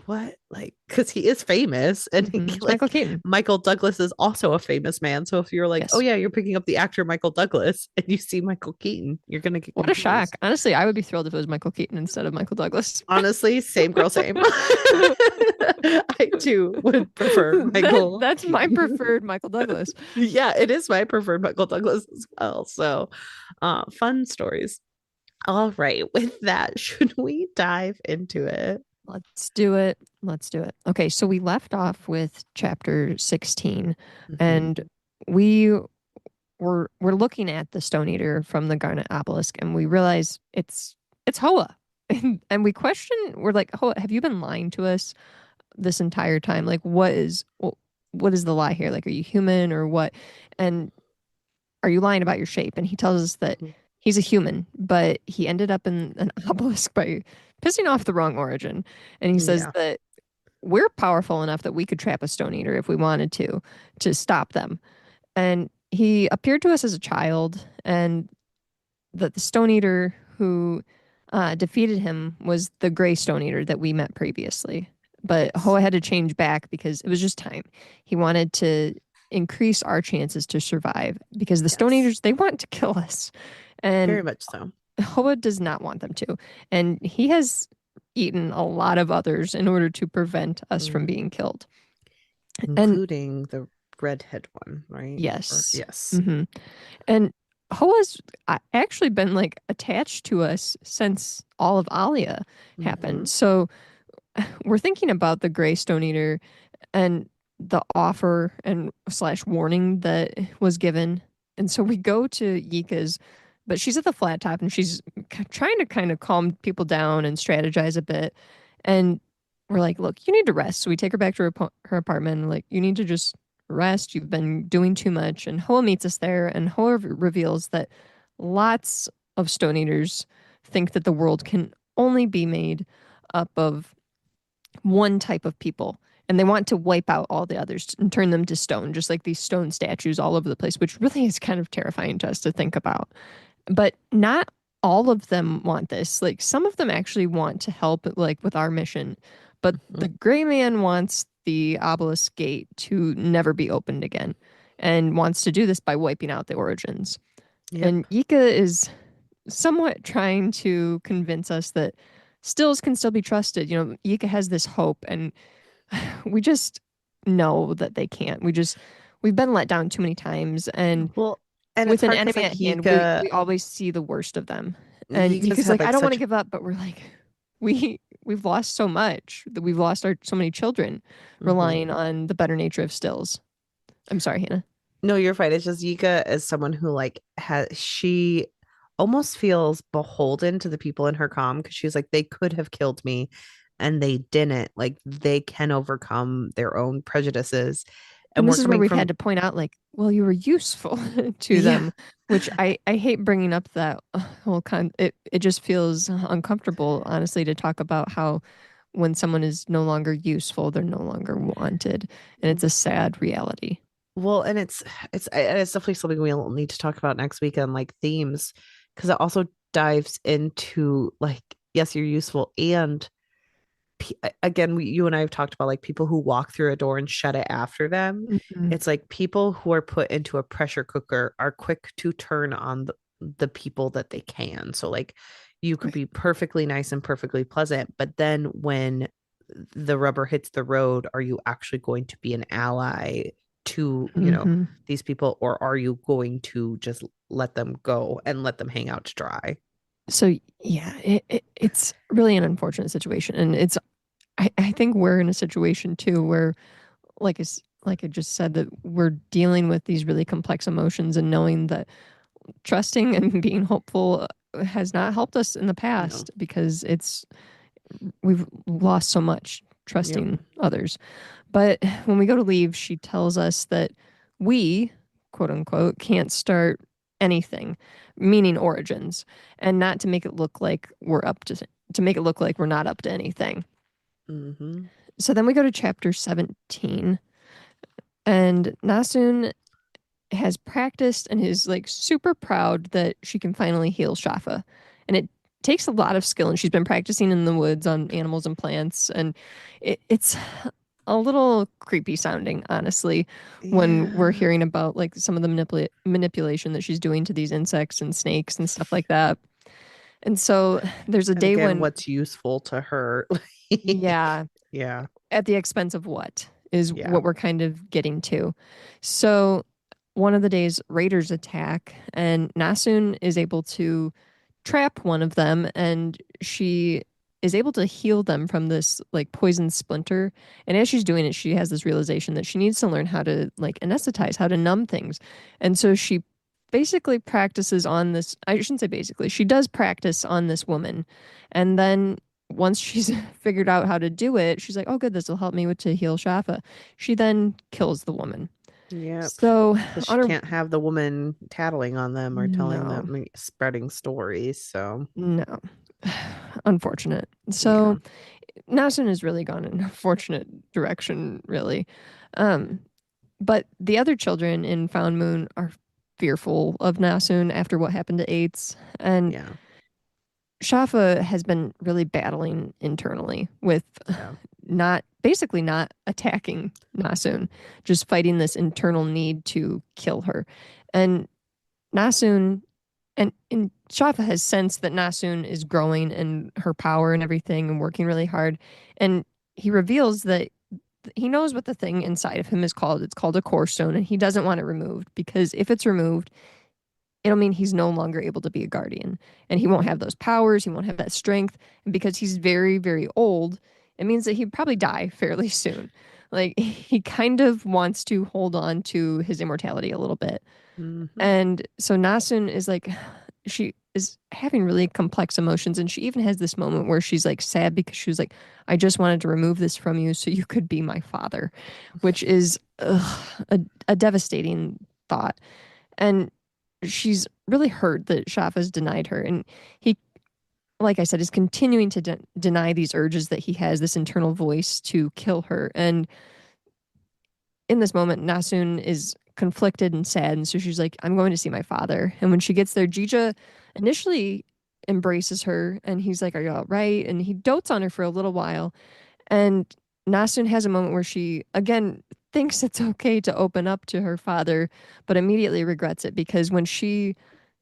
what? Like, because he is famous, and he, Hmm. It's Michael like Keaton. Michael Douglas is also a famous man. So if you're like, oh Yes. yeah, you're picking up the actor Michael Douglas, and you see Michael Keaton, you're gonna get What a shock. confused. Honestly, I would be thrilled if it was Michael Keaton instead of Michael Douglas. Honestly, same girl, same. I too would prefer Michael That's my Keaton. preferred Michael Douglas. Yeah, it is my preferred Michael Douglas as well. So, fun stories. All right, with that, should we dive into it? Let's do it. Let's do it. Okay, so we left off with chapter 16 Mhm. and we we're looking at the Stone Eater from the Garnet Obelisk and we realize it's Hoa. And we question, we're like, Hoa, have you been lying to us this entire time? Like what is the lie here? Like are you human or what? And are you lying about your shape? And he tells us that he's a human, but he ended up in an obelisk by pissing off the wrong origin. And he says Yeah. that we're powerful enough that we could trap a stone eater if we wanted to stop them. And he appeared to us as a child, and that the stone eater who defeated him was the gray stone eater that we met previously. But Yes. Hoa had to change back because it was just time. He wanted to increase our chances to survive because the stone Yes. eaters, they want to kill us. Very And much so. Hoa does not want them to. And he has eaten a lot of others in order to prevent us from Mm. being killed. And Including the redhead one, right? Or yes. yes. Hmm. And Hoa's actually been like attached to us since all of Alia Hmm. happened. So we're thinking about the Gray Stone Eater and the offer and slash warning that was given. And so we go to Yika's But she's at the flat top and she's trying to kind of calm people down and strategize a bit. And we're like, look, you need to rest. So we take her back to her apartment. And like, you need to just rest. You've been doing too much. And Hoa meets us there. And Hoa reveals that lots of Stone Eaters think that the world can only be made up of one type of people. And they want to wipe out all the others and turn them to stone, just like these stone statues all over the place, which really is kind of terrifying to us to think about. But not all of them want this. Like some of them actually want to help like with our mission. But the gray man wants the obelisk gate to never be opened again and wants to do this by wiping out the origins. Yep. And Yika is somewhat trying to convince us that stills can still be trusted. You know, Yika has this hope and we just know that they can't. We've been let down too many times and well, and with it's an hard because enemy like at hand, we always see the worst of them. And Yika's Yika's had like, I like don't want to such give up, but we're like, we've lost so much that we've lost our so many children relying on the better nature of stills. I'm sorry, Hannah. No, you're fine. It's just Yika is someone who like she almost feels beholden to the people in her comm because she's like, they could have killed me and they didn't. Like they can overcome their own prejudices. And And we're this is where coming we've had from to point out, like, well, you were useful to yeah. them, which I hate bringing up that whole it just feels uncomfortable, honestly, to talk about how when someone is no longer useful, they're no longer wanted. And it's a sad reality. Well, and it's definitely something we'll need to talk about next week on like themes because it also dives into like yes, you're useful and again you and I have talked about like people who walk through a door and shut it after them. Mhm. It's like people who are put into a pressure cooker are quick to turn on the people that they can. So like you could be perfectly nice and perfectly pleasant, but then when the rubber hits the road, are you actually going to be an ally to, Mhm. these people, or are you going to just let them go and let them hang out to dry? So yeah, it's really an unfortunate situation, and I think we're in a situation too where like I just said that we're dealing with these really complex emotions and knowing that trusting and being hopeful has not helped us in the No. past because we've lost so much Yep. trusting others. But when we go to leave, she tells us that we, quote unquote, can't start anything, meaning origins, and not to make it look like to make it look like we're not up to anything. Mm-hmm. So then we go to chapter 17, and Nasun has practiced and is like super proud that she can finally heal Shafa. And it takes a lot of skill, and she's been practicing in the woods on animals and plants, and it's a little creepy sounding, honestly, when we're Yeah. hearing about like some of the manipulation that she's doing to these insects and snakes and stuff like that. And so there's a And day again, when, what's useful to her? yeah, Yeah. at the expense of what is Yeah. what we're kind of getting to. So one of the days, raiders attack, and Nasun is able to trap one of them, and she is able to heal them from this like poison splinter. And as she's doing it, she has this realization that she needs to learn how to like anesthetize, how to numb things. And so she basically practices on this. I shouldn't say basically, she does practice on this woman. And then once she's figured out how to do it, she's like, oh, good, this will help me with to heal Shafa. She then kills the woman. Yep. So Because she on her, can't have the woman tattling on them or telling no, them, spreading stories. So, no, unfortunate. yeah. So Nasun has really gone in a fortunate direction, really. Um, but the other children in Found Moon are fearful of Nasun after what happened to Eights. And Yeah. Shafa has been really battling internally with Yeah. not attacking Nasun, just fighting this internal need to kill her. And Nasun and Shafa has sensed that Nasun is growing in her power and everything and working really hard. And he reveals that he knows what the thing inside of him is called. It's called a core stone, and he doesn't want it removed because if it's removed, it'll mean he's no longer able to be a guardian and he won't have those powers. He won't have that strength. And because he's very, very old, it means that he'd probably die fairly soon. Like he kind of wants to hold on to his immortality a little bit. Mm-hmm. And so Nasun is like, she is having really complex emotions. And she even has this moment where she's like sad because she was like, I just wanted to remove this from you so you could be my father, which is a devastating thought. And she's really hurt that Shafa's denied her. And he, like I said, is continuing to deny these urges that he has, this internal voice to kill her. And in this moment, Nasun is conflicted and sad. And so she's like, I'm going to see my father. And when she gets there, Jija initially embraces her and he's like, Are you all right? And he dotes on her for a little while. And Nasun has a moment where she, again, thinks it's okay to open up to her father, but immediately regrets it because when she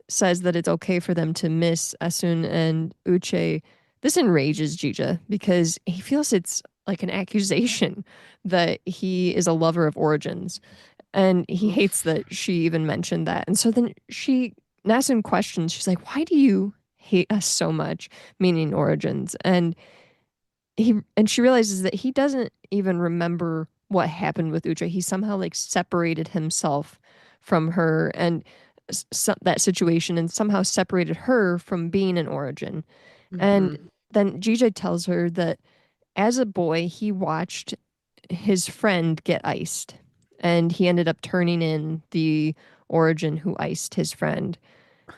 says that it's okay for them to miss Asun and Uche, this enrages Jija because he feels it's like an accusation that he is a lover of origins. And he hates Oof. that she even mentioned that. And so then Nasun questions, she's like, Why do you hate us so much? Meaning origins. And she realizes that he doesn't even remember what happened with Uche. He somehow like separated himself from her and that situation and somehow separated her from being an origin. And Hmm. then GJ tells her that as a boy, he watched his friend get iced and he ended up turning in the origin who iced his friend.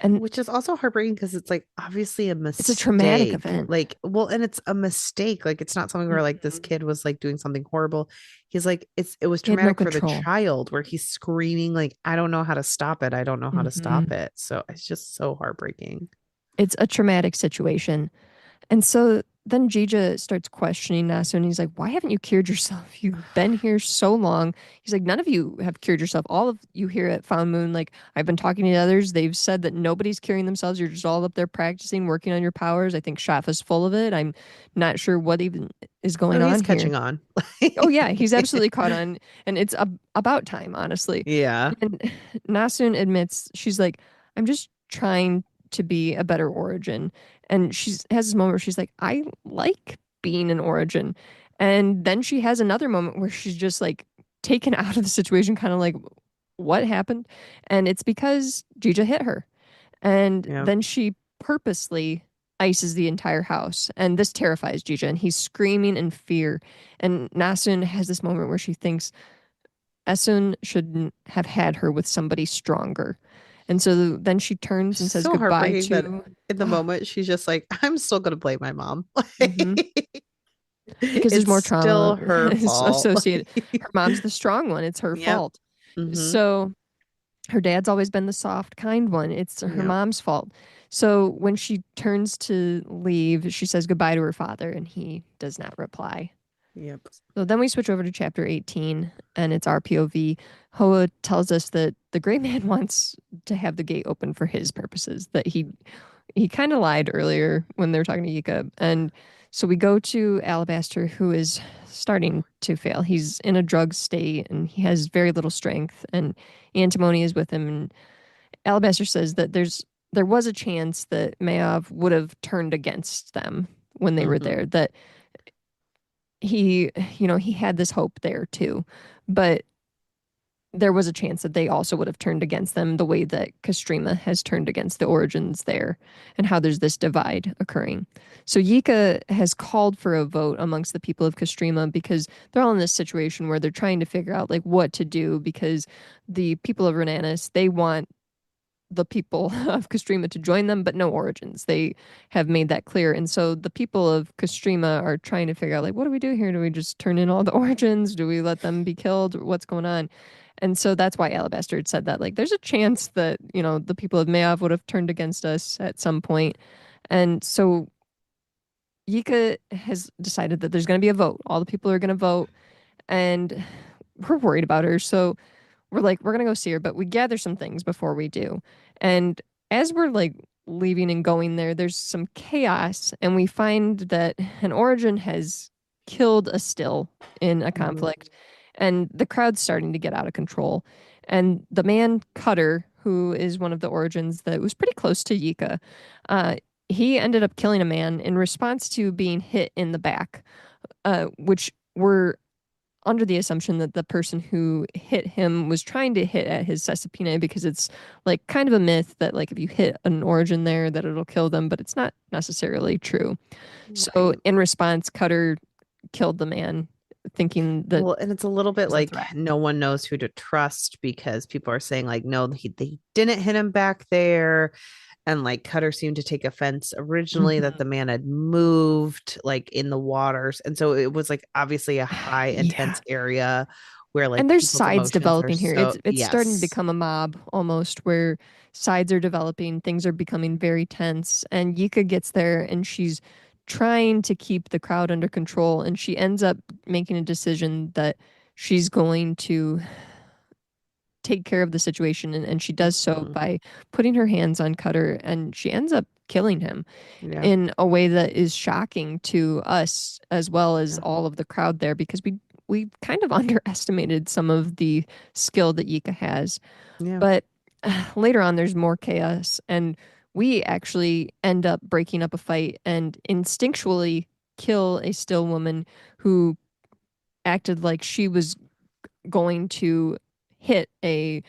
And Which is also heartbreaking because it's like obviously a it's a traumatic mistake. event. Like, well, and it's a mistake. Like, it's not something where like this Mhm. kid was like doing something horrible. He's like, it was He had no traumatic for the control. child where he's screaming, like, I don't know how to stop it. I don't know how to stop Mhm. it. So it's just so heartbreaking. It's a traumatic situation. And so then Jija starts questioning Nasu and he's like, Why haven't you cured yourself? You've been here so long. He's like, None of you have cured yourself. All of you here at Found Moon, like, I've been talking to others. They've said that nobody's curing themselves. You're just all up there practicing, working on your powers. I think Shafa's full of it. I'm not sure what even is Oh, going he's on here. catching on. Oh, yeah, he's absolutely caught on. And it's about time, honestly. Yeah. And Nasun admits, she's like, I'm just trying to be a better origin. And she has this moment where she's like, I like being an origin. And then she has another moment where she's just like taken out of the situation, kind of like, what happened? And it's because Jija hit her. And Yeah. then she purposely ices the entire house. And this terrifies Jija. And he's screaming in fear. And Nasun has this moment where she thinks Esun shouldn't have had her with somebody stronger. And so then she turns and says So goodbye heartbreaking that to, in the oh, moment she's just like, I'm still gonna blame my mom. hmm because there's It's more trauma still her fault. associated. Her mom's the strong one. It's her Yep. fault. Hmm. So her dad's always been the soft, kind one. It's her Yep. mom's fault. So when she turns to leave, she says goodbye to her father, and he does not reply. Yep. So then we switch over to chapter 18, and it's our POV. Hoa tells us that the Gray Man wants to have the gate open for his purposes, that he kind of lied earlier when they were talking to Yika. And so we go to Alabaster, who is starting to fail. He's in a drug state and he has very little strength. And Antimony is with him. And Alabaster says that there was a chance that Mayav would have turned against them when they were Hmm. there, that he had this hope there too. But there was a chance that they also would have turned against them the way that Kastrima has turned against the origins there and how there's this divide occurring. So Yika has called for a vote amongst the people of Kastrima because they're all in this situation where they're trying to figure out like what to do because the people of Renanis, they want the people of Castrima to join them, but no origins. They have made that clear. And so the people of Castrima are trying to figure out, like, what do we do here? Do we just turn in all the origins? Do we let them be killed? What's going on? And so that's why Alabaster had said that, like, there's a chance that, the people of Mayav would have turned against us at some point. And so Yika has decided that there's going to be a vote. All the people are going to vote. And we're worried about her. So we're like, we're gonna go see her, but we gather some things before we do. And as we're like leaving and going there, there's some chaos, and we find that an origin has killed a still in a Hmm. conflict, and the crowd's starting to get out of control. And the man Cutter, who is one of the origins that was pretty close to Yika, uh, he ended up killing a man in response to being hit in the back, which were under the assumption that the person who hit him was trying to hit at his Cecipine because it's like kind of a myth that like if you hit an origin there that it'll kill them, but it's not necessarily true. So Right. in response, Cutter killed the man, thinking that Well, and it's a little bit was a like threat. no one knows who to trust because people are saying like, no, they didn't hit him back there. And like Cutter seemed to take offense originally that the Mhm. man had moved like in the waters. And so it was like obviously a high Yeah. intense area where And like there's people's sides emotions are developing here. so It's starting to yes. become a mob almost where sides are developing, things are becoming very tense, and Yika gets there and she's trying to keep the crowd under control and she ends up making a decision that she's going to take care of the situation and she does so Mhm. by putting her hands on Cutter and she ends up killing him Yeah. in a way that is shocking to us as well as Yeah. all of the crowd there because we kind of underestimated some of the skill that Yika has. Yeah. But later on there's more chaos and we actually end up breaking up a fight and instinctually kill a still woman who acted like she was going to hit an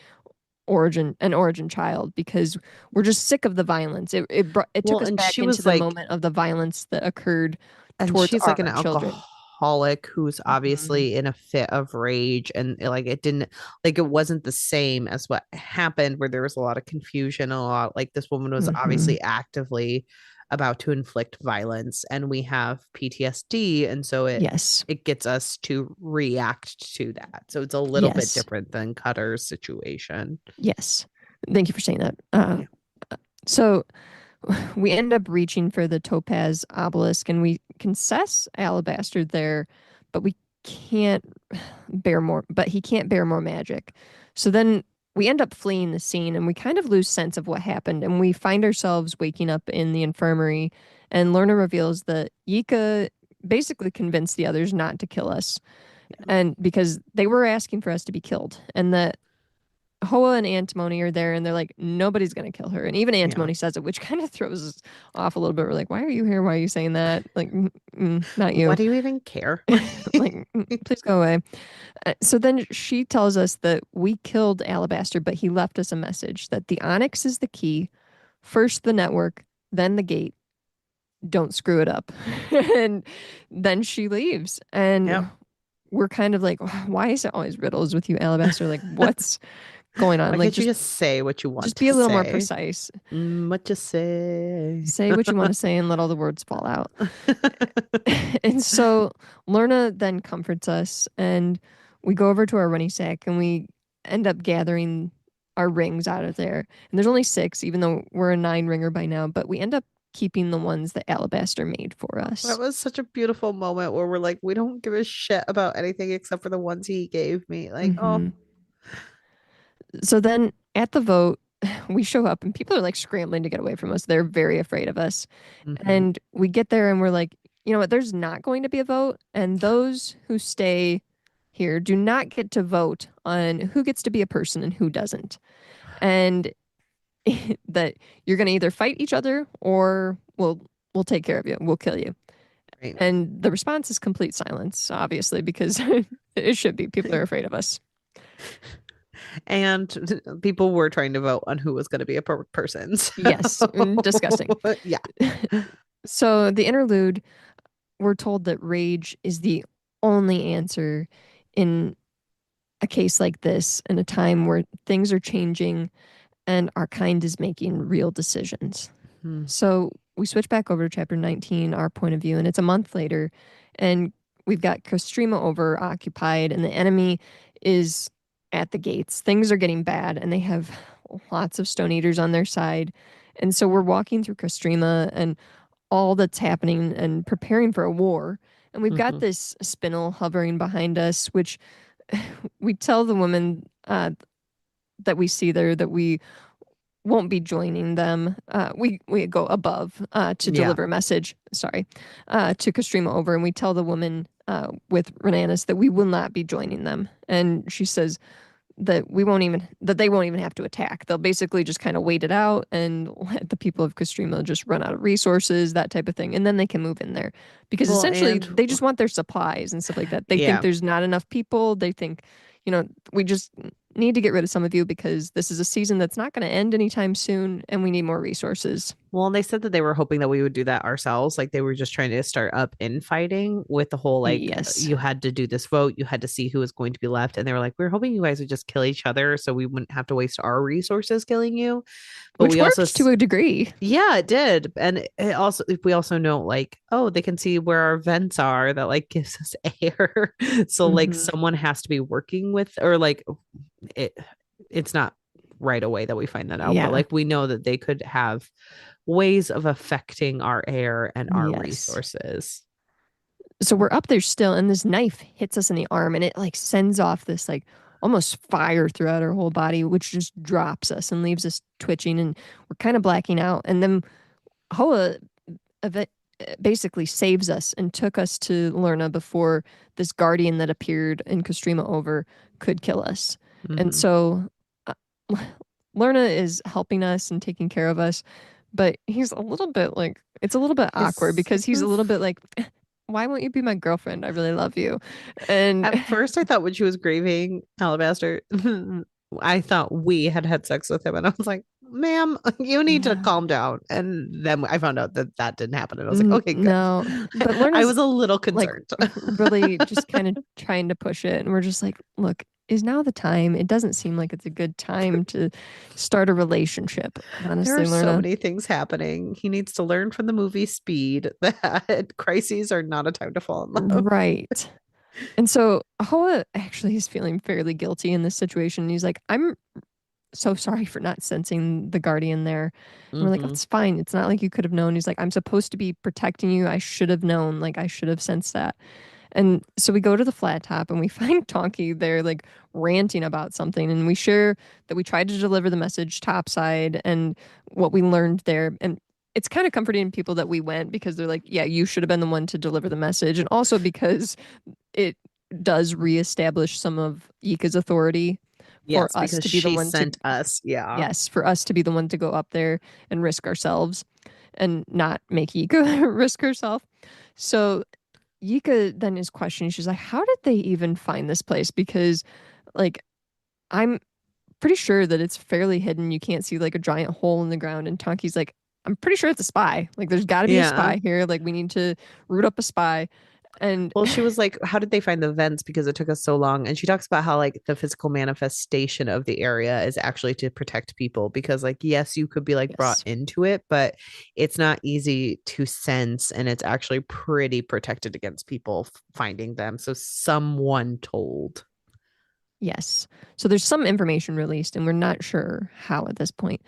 origin child because we're just sick of the violence. It took Well, us and back she into was the like moment of the violence that occurred and towards she's like an our children. alcoholic who's Mhm. obviously in a fit of rage and like it didn't like it wasn't the same as what happened where there was a lot of confusion a lot like this woman was Mhm. obviously actively about to inflict violence and we have PTSD and so Yes. it gets us to react to that so it's a little bit Yes. different than Cutter's situation. Yes. Thank you for saying that. Yeah. So we end up reaching for the topaz obelisk and we concess alabaster there, but we can't but he can't bear more magic. So then we end up fleeing the scene and we kind of lose sense of what happened and we find ourselves waking up in the infirmary and Lorna reveals that Yika basically convinced the others not to kill us and because they were asking for us to be killed and that Hoa and Antimony are there, and they're like, nobody's gonna kill her. And even Yeah. Antimony says it, which kind of throws us off a little bit. We're like, why are you here? Why are you saying that? Like, not What you. do you even care? Like, please go away. So then she tells us that we killed Alabaster, but he left us a message that the Onyx is the key. First the network, then the gate. Don't screw it up. And then she leaves, and Yep. we're kind of like, why is it always riddles with you, Alabaster? Like, what's going on? Why Like, can't you just say what you want just be to a little more say? precise. What you say? Say what you want to say and let all the words fall out. And so Lorna then comforts us and we go over to our running sack and we end up gathering our rings out of there. And there's only 6, even though we're a 9 ringer by now, but we end up keeping the ones that Alabaster made for That us. was such a beautiful moment where we're like, we don't give a shit about anything except for the ones he gave me. Like, oh, Hmm. So then at the vote, we show up and people are like scrambling to get away from us. They're very afraid of us. hmm And we get there and we're like, you know what? There's not going to be a vote. And those who stay here do not get to vote on who gets to be a person and who doesn't. And that you're going to either fight each other or we'll take care of you. We'll kill you. right. And the response is complete silence, obviously, because it should be. People are afraid of us. And people were trying to vote on who was going to be a person. So, Yes, disgusting. yeah. So the interlude, we're told that rage is the only answer in a case like this, in a time where things are changing and our kind is making real decisions. Hmm. So we switch back over to chapter 19, our point of view, and it's a month later, and we've got Kostrima over occupied, and the enemy is at the gates. Things are getting bad, and they have lots of stone eaters on their side. And so we're walking through Kostrima and all that's happening and preparing for a war. And we've got hmm this spindle hovering behind us, which we tell the woman that we see there that we won't be joining them. We go above to Yeah. deliver a message. Sorry, to Kostrima over, and we tell the woman with Renanis that we will not be joining them. And she says, that they won't even have to attack. They'll basically just kind of wait it out and let the people of Castrima just run out of resources, that type of thing, and then they can move in there because Well, essentially and they just want their supplies and stuff like that. They think yeah. there's not enough people. They think, we just need to get rid of some of you because this is a season that's not going to end anytime soon, and we need more resources. Well, and they said that they were hoping that we would do that ourselves. Like they were just trying to start up infighting with the whole like Yes. you had to do this vote, you had to see who was going to be left, and they were like, we are hoping you guys would just kill each other so we wouldn't have to waste our resources killing you. But Which we also, worked to a degree. yeah, it did, and it also we also know like oh they can see where our vents are that like gives us air, so like Hmm. someone has to be working with or like it. It's not right away that we find that out, but Yeah. like we know that they could have ways of affecting our air and our Yes. resources. So we're up there still, and this knife hits us in the arm, and it like sends off this like almost fire throughout our whole body, which just drops us and leaves us twitching, and we're kind of blacking out. And then Hoa basically saves us and took us to Lerna before this guardian that appeared in Kostrima over could kill us. And Mm-hmm. so uh, Lerna is helping us and taking care of us, but he's a little bit like it's a little bit awkward because he's a little bit like, why won't you be my girlfriend? I really love you. And At first, I thought when she was grieving Alabaster, I thought we had had sex with him, and I was like, "Ma'am, you need to yeah, calm down." And then I found out that that didn't happen, and I was like, "Okay, good." no, but I Lerna's was a little like concerned. really just kind of trying to push it. And we're just like, look, is now the time? It doesn't seem like it's a good time to start a relationship, There honestly, are so Lerna. many things happening. He needs to learn from the movie Speed that crises are not a time to fall in love. Right. And so Hoa actually is feeling fairly guilty in this situation. He's like, I'm so sorry for not sensing the guardian there. And we're like, oh, Mm-hmm. it's fine. It's not like you could have known. He's like, I'm supposed to be protecting you. I should have known. Like, I should have sensed that. And so we go to the flat top and we find Tonki there, like ranting about something. And we share that we tried to deliver the message topside and what we learned there. And it's kind of comforting people that we went because they're like, yeah, you should have been the one to deliver the message. And also because it does reestablish some of Yika's authority for Yes, us because to be the she one to, sent us. Yeah. yes, for us to be the one to go up there and risk ourselves and not make Yika risk herself. So Yika then is questioning. She's like, how did they even find this place? Because, like, I'm pretty sure that it's fairly hidden. You can't see like a giant hole in the ground. And Tonki's like, I'm pretty sure it's a spy. Like, there's got to be a Yeah. spy here. Like, we need to root up a spy. And Well, she was like, how did they find the vents? Because it took us so long. And she talks about how, like, the physical manifestation of the area is actually to protect people. Because, like, yes, you could be like brought yes, into it, but it's not easy to sense. And it's actually pretty protected against people finding them. So someone told. yes. So there's some information released, and we're not sure how at this point.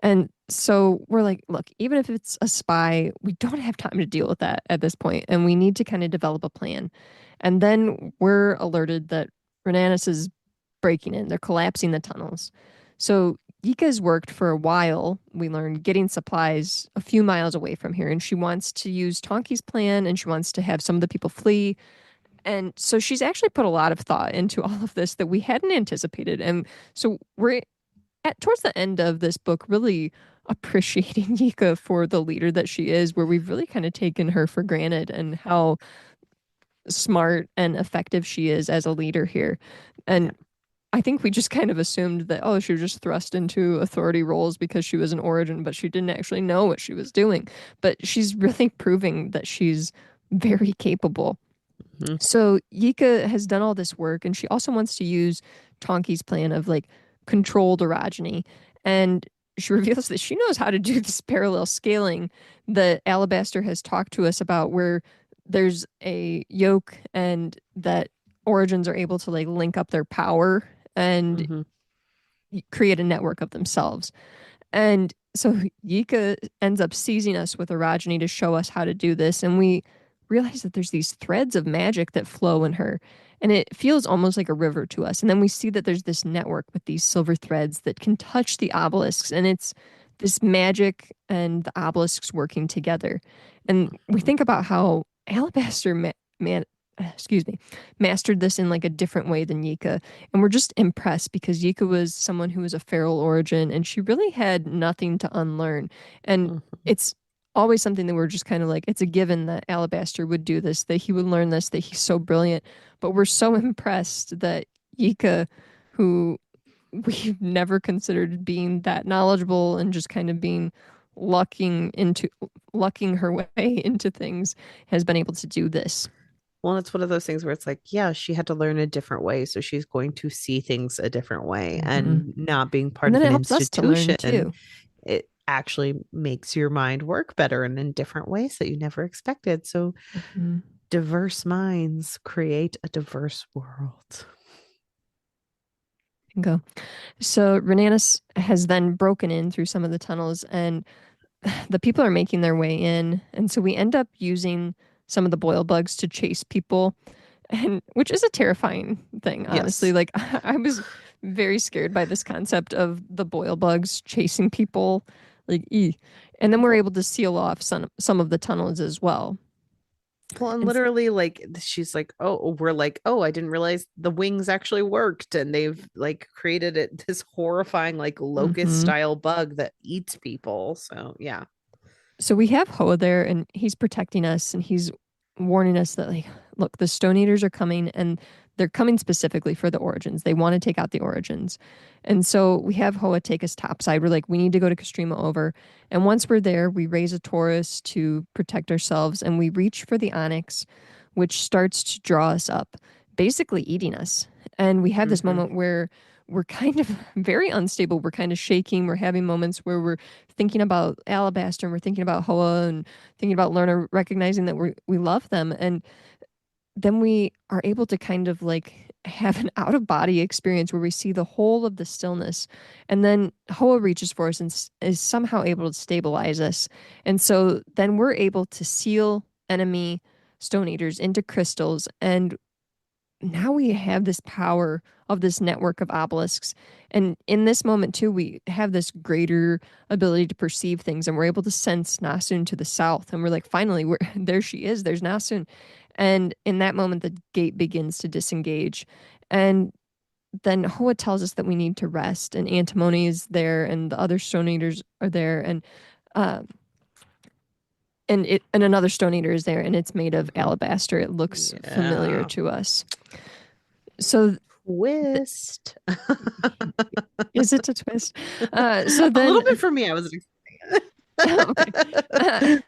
And so we're like, look, even if it's a spy, we don't have time to deal with that at this point, and we need to kind of develop a plan. And then we're alerted that Renanis is breaking in. They're collapsing the tunnels. So Yika's worked for a while, we learned, getting supplies a few miles away from here, and she wants to use Tonki's plan, and she wants to have some of the people flee. And so she's actually put a lot of thought into all of this that we hadn't anticipated. And so we're at towards the end of this book really appreciating Yika for the leader that she is, where we've really kind of taken her for granted and how smart and effective she is as a leader here. Yeah. And I think we just kind of assumed that, oh, she was just thrust into authority roles because she was an origin, but she didn't actually know what she was doing. But she's really proving that she's very capable. Mhm. So Yika has done all this work, and she also wants to use Tonki's plan of like controlled orogeny. And she reveals that she knows how to do this parallel scaling that Alabaster has talked to us about, where there's a yoke and that origins are able to like link up their power and Mhm. create a network of themselves. And so Yika ends up seizing us with orogeny to show us how to do this. And we realize that there's these threads of magic that flow in her. And it feels almost like a river to us. And then we see that there's this network with these silver threads that can touch the obelisks. And it's this magic and the obelisks working together. And we think about how Alabaster excuse me, mastered this in like a different way than Yika. And we're just impressed because Yika was someone who was a feral origin and she really had nothing to unlearn. And Mhm. it's always something that we're just kind of like, it's a given that Alabaster would do this, that he would learn this, that he's so brilliant. But we're so impressed that Yika, who we've never considered being that knowledgeable and just kind of being lucking into lucking her way into things, has been able to do this. Well, it's one of those things where it's like, yeah, she had to learn a different way. So she's going to see things a different way. Hmm. And not being part And then of it an helps us to learn institution, too. it actually makes your mind work better and in different ways that you never expected. So Hmm. diverse minds create a diverse world. Go. So Renanis has then broken in through some of the tunnels, and the people are making their way in. And so we end up using some of the boil bugs to chase people, and which is a terrifying thing, honestly. Yes. Like I was very scared by this concept of the boil bugs chasing people. Like, and then we're Well, able to seal off some of the tunnels as well. well, and And literally, like, she's like, oh, we're like, oh, I didn't realize the wings actually worked. And they've like created it this horrifying, like, locust mhm. style bug that eats people. So, yeah. So we have Hoa there, and he's protecting us, and he's warning us that, like, look, the Stone Eaters are coming, and they're coming specifically for the Origins. They want to take out the Origins. And so we have Hoa take us topside. We're like, we need to go to Castrima over. And once we're there, we raise a Taurus to protect ourselves, and we reach for the Onyx, which starts to draw us up, basically eating us. And we have this Hmm. moment where we're kind of very unstable. We're kind of shaking. We're having moments where we're thinking about Alabaster and we're thinking about Hoa and thinking about Lerner, recognizing that we love them. And then we are able to kind of like have an out of body experience where we see the whole of the stillness. And then Hoa reaches for us and is somehow able to stabilize us. And so then we're able to seal enemy stone eaters into crystals, and now we have this power of this network of obelisks. And in this moment, too, we have this greater ability to perceive things, and we're able to sense Nasun to the south. And we're like, finally, there she is. There's Nasun. And in that moment, the gate begins to disengage. And then Hoa tells us that we need to rest, and Antimony is there, and the other Stone Eaters are there, uh, and another Stone Eater is there, and it's made of Hmm. alabaster. It looks familiar Yeah. to us. So Twist. is it a twist? So A little bit then, for me. I wasn't okay. Uh, expecting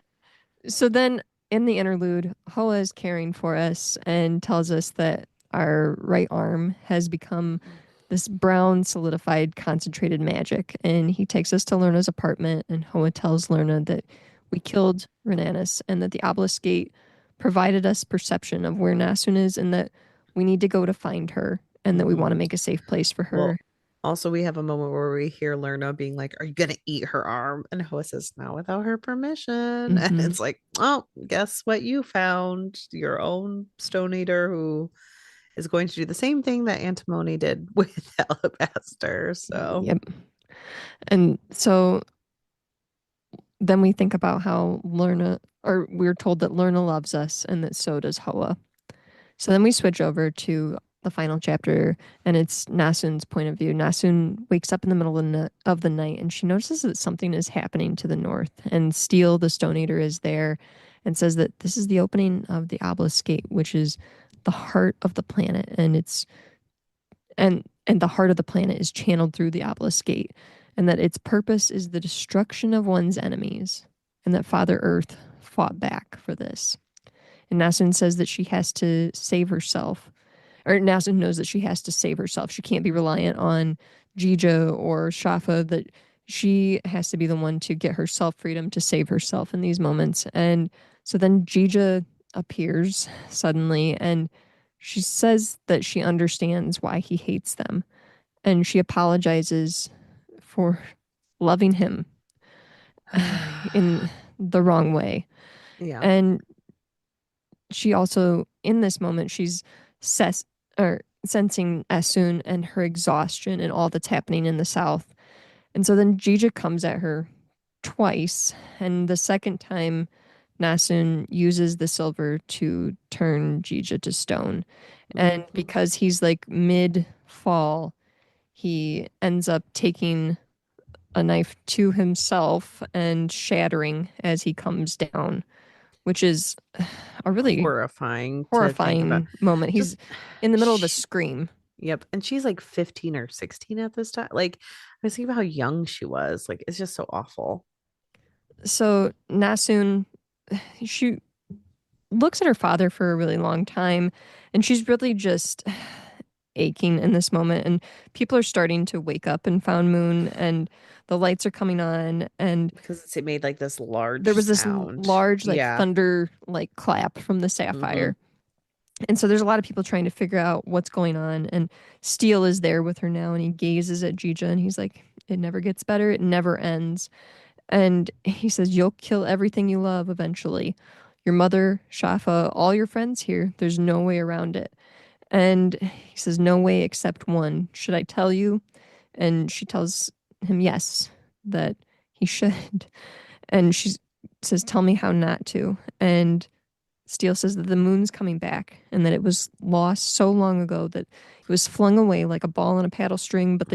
so then in the interlude, Hoa is caring for us and tells us that our right arm has become this brown, solidified, concentrated magic. And he takes us to Lerna's apartment, and Hoa tells Lerna that we killed Renanis and that the obelisk gate provided us perception of where Nasun is and that we need to go to find her and that we want to it. make a safe place for her. Well, also we have a moment where we hear Lerna being like, "Are you gonna eat her arm?" And Hoa says, "Not without her permission." And Hmm. it's like, "Oh, guess what you found? Your own Stone Eater who is going to do the same thing that Antimony did with Alabaster." So, Yep. And so then we think about how Lerna, or we're told that Lerna loves us and that so does Hoa. So then we switch over to the final chapter, and it's Nasun's point of view. Nasun wakes up in the middle of the night, and she notices that something is happening to the north. And Steel, the Stone Eater, is there and says that this is the opening of the Obelisk Gate, which is the heart of the planet. And the heart of the planet is channeled through the Obelisk Gate, and that its purpose is the destruction of one's enemies, and that Father Earth fought back for this. And Nasun says that she has to save herself, or Nasun knows that she has to save herself. She can't be reliant on Jija or Shafa, that she has to be the one to get herself freedom to save herself in these moments. And so then Jija appears suddenly, and she says that she understands why he hates them, and she apologizes for loving him in the wrong way. yeah. And she also, in this moment, she's ses- or sensing Asun and her exhaustion and all that's happening in the south. And so then Jija comes at her twice, and the second time Nasun uses the silver to turn Jija to stone. And Mhm. because he's like mid fall, he ends up taking a knife to himself and shattering as he comes down, which is a really Horrifying to think about. horrifying moment. He's Just in the middle of a sh scream. Yep. And she's like 15 or 16 at this time. Like, I was thinking about how young she was. Like, it's just so awful. So Nasun, she looks at her father for a really long time, and she's really just aching in this moment. And people are starting to wake up in Found Moon, and the lights are coming on, and Because it made like this large there was this sound. large like Yeah. thunder like clap from the Hmm. sapphire. And so there's a lot of people trying to figure out what's going on. And Steele is there with her now, and he gazes at Jija, and he's like, "It never gets better. It never ends." And he says, "You'll kill everything you love eventually. Your mother, Shafa, all your friends here. There's no way around it." And he says, "No way except one. Should I tell you?" And she tells him yes, that he should. And she says, "Tell me how not to." And Steele says that the moon's coming back and that it was lost so long ago that it was flung away like a ball on a paddle string, but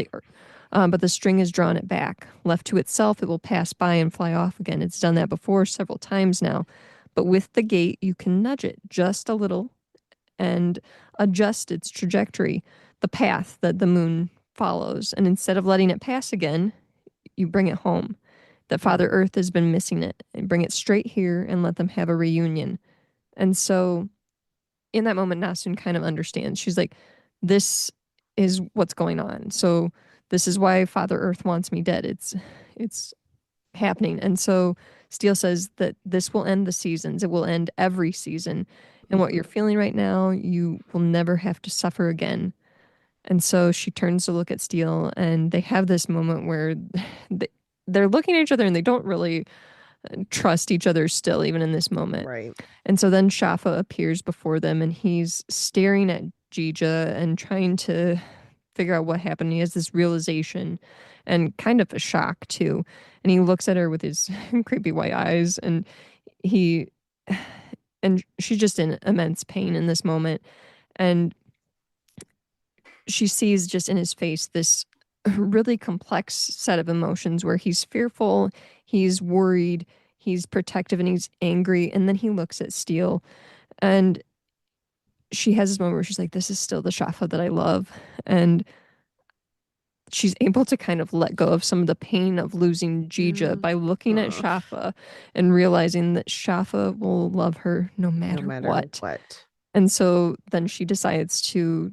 the string has drawn it back. Left to itself, it will pass by and fly off again. It's done that before several times now. But with the gate, you can nudge it just a little and adjust its trajectory, the path that the moon follows. And instead of letting it pass again, you bring it home. That Father Earth has been missing it. And bring it straight here and let them have a reunion. And so in that moment, Nasun kind of understands. She's like, this is what's going on. So this is why Father Earth wants me dead. It's happening. And so Steele says that this will end the seasons. It will end every season. And what Hmm. you're feeling right now, you will never have to suffer again. And so she turns to look at Steele, and they have this moment where they, they're looking at each other and they don't really trust each other still, even in this moment. Right. And so then Shafa appears before them, and he's staring at Jija and trying to figure out what happened. He has this realization and kind of a shock too. And he looks at her with his creepy white eyes, and he and she's just in immense pain in this moment. And she sees just in his face this really complex set of emotions where he's fearful, he's worried, he's protective, and he's angry. And then he looks at Steele, and she has this moment where she's like, "This is still the Shafa that I love." And she's able to kind of let go of some of the pain of losing Jija Yeah. by looking at Ugh. Shafa and realizing that Shafa will love her no No matter matter what. what. And so then she decides to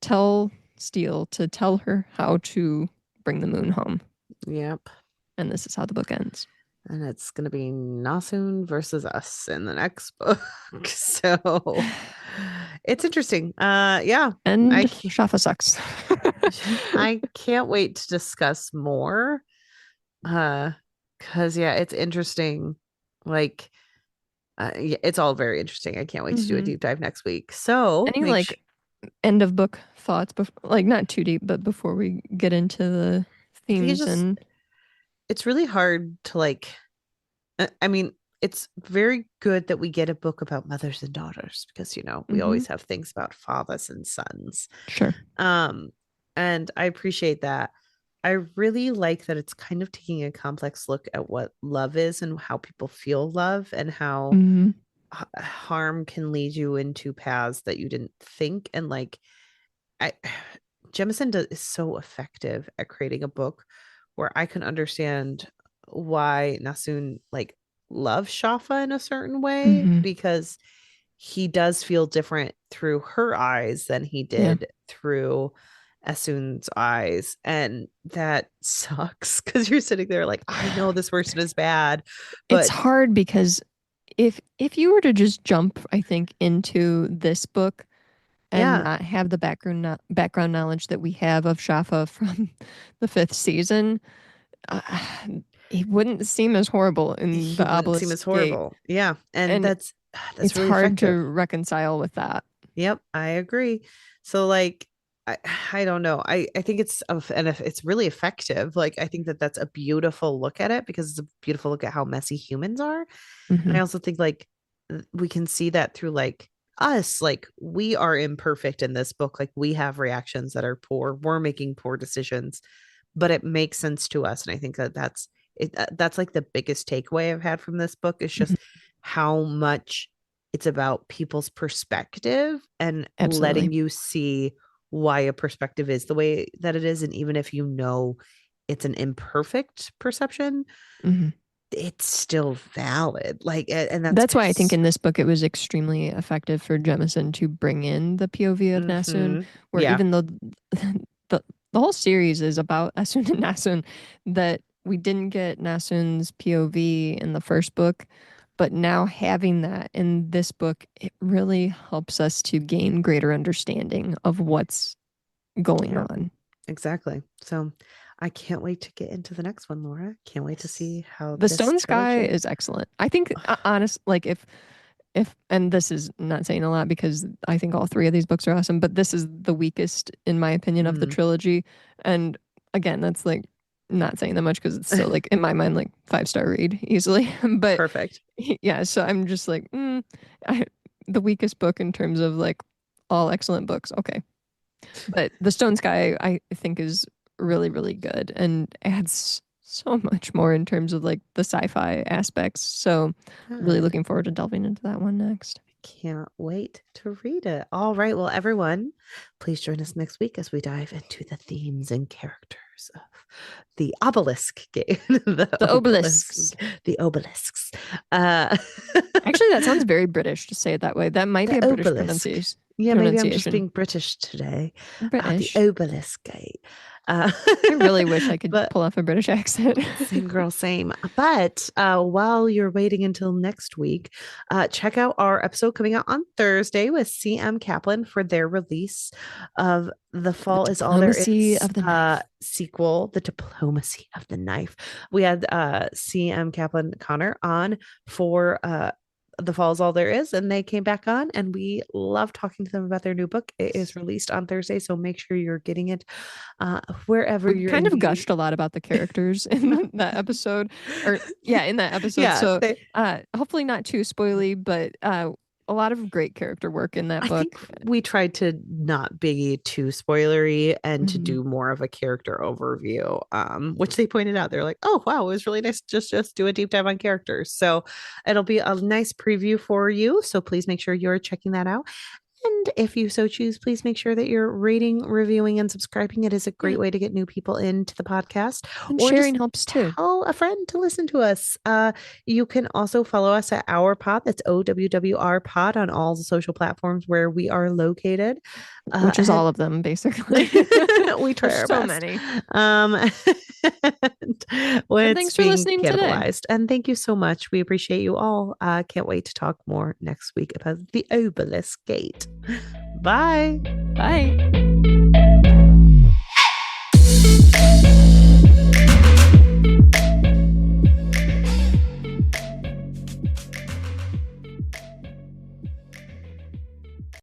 tell Steele to tell her how to bring the moon home. Yep. And this is how the book ends. And it's gonna be Nasun versus us in the next book. So it's interesting. Yeah. And I Shafa sucks. I can't wait to discuss more. Because yeah, it's interesting. Like yeah, it's all very interesting. I can't wait to do a Hmm. deep dive next week. So Any make like sure end of book thoughts, like not too deep, but before we get into the I think themes and it's really hard to like I mean, it's very good that we get a book about mothers and daughters because, we hmm. always have things about fathers and sons. Sure. Um, and I appreciate that. I really like that it's kind of taking a complex look at what love is and how people feel love and how Hmm. harm can lead you into paths that you didn't think. And like, I, is so effective at creating a book where I can understand why Nasun like loves Shafa in a certain way Hmm. because he does feel different through her eyes than he Yeah. did through Asun's eyes. And that sucks because you're sitting there like, I know this person is bad, It's but hard because if you were to just jump, I think, into this book and yeah, not have the background knowledge that we have of Shafa from the fifth season, uh, it wouldn't seem as horrible in he the wouldn't seem Obelisk as Gate. horrible. Yeah. And And that's it's really hard to effective. reconcile with that. Yep, I agree. So like I, I don't know. I think and if it's really effective. Like I think that that's a beautiful look at it because it's a beautiful look at how messy humans are. And I also think like we can see that through like us, like we are imperfect in this book. Like we have reactions that are poor. We're making poor decisions, but it makes sense to us. And I think that that's it. That's like the biggest takeaway I've had from this book is Mhm. just how much it's about people's perspective and Absolutely. letting you see why a perspective is the way that it is. And even if you know it's an imperfect perception, Mhm. it's still valid. Like, and that's That's why I think in this book it was extremely effective for Jemison to bring in the POV of Nasun, where yeah, even though the the whole series is about Asun and Nasun, that we didn't get Nasun's POV in the first book, but now having that in this book, it really helps us to gain greater understanding of what's going yeah, on. exactly. So I can't wait to get into the next one, Laura. Can't wait to Yes. see how The this Stone Sky trilogy. is excellent. I think, honest, like if and this is not saying a lot because I think all three of these books are awesome, but this is the weakest in my opinion of the Mm. trilogy. And again, that's like not saying that much because it's still like in my mind like 5-star read easily. But Perfect. yeah, so I'm just like I, the weakest book in terms of like all excellent books. Okay, but The Stone Sky I think is really really good and adds so much more in terms of like the sci-fi aspects. So really Good. looking forward to delving into that one next. Can't wait to read it. All right. Well, everyone, please join us next week as we dive into the themes and characters of the obelisk game. The obelisks. The obelisks. Uh, Actually, that sounds very British to say it that way. That might be the a British obelisk. pronunciation. Yeah, maybe I'm just Pronunciation. being British today. The British. obelisk gate. Uh, I really wish I could but pull off a British accent. same girl, same. But while you're waiting until next week, check out our episode coming out on Thursday with CM Kaplan for their release of The The Fall Is All There diplomacy Is of the knife. sequel, The Diplomacy of the Knife. We had CM Kaplan Connor on for The Fall Is All There Is, and they came back on, and we love talking to them about their new book. It is released on Thursday, so make sure you're getting it wherever We you're kind in of the gushed a lot about the characters in that episode, or yeah, in that episode. yeah, So hopefully not too spoily, but a lot of great character work in that I think book. we tried to not be too spoilery and to Mhm. do more of a character overview, which they pointed out. They're like, oh wow, it was really nice to just do a deep dive on characters. So it'll be a nice preview for you. So please make sure you're checking that out. And if you so choose, please make sure that you're rating, reviewing, and subscribing. It is a Yeah, great way to get new people into the podcast and or just sharing helps too. tell a friend to listen to us. You can also follow us at Our Pod. That's OWWR Pod on all the social platforms where we are located. Which is And all of them, basically. we try There's our so best. many. When And it's thanks for being listening today. cannibalized. And thank you so much. We appreciate you all. Can't wait to talk more next week about the Obelisk Gate. Bye. Bye.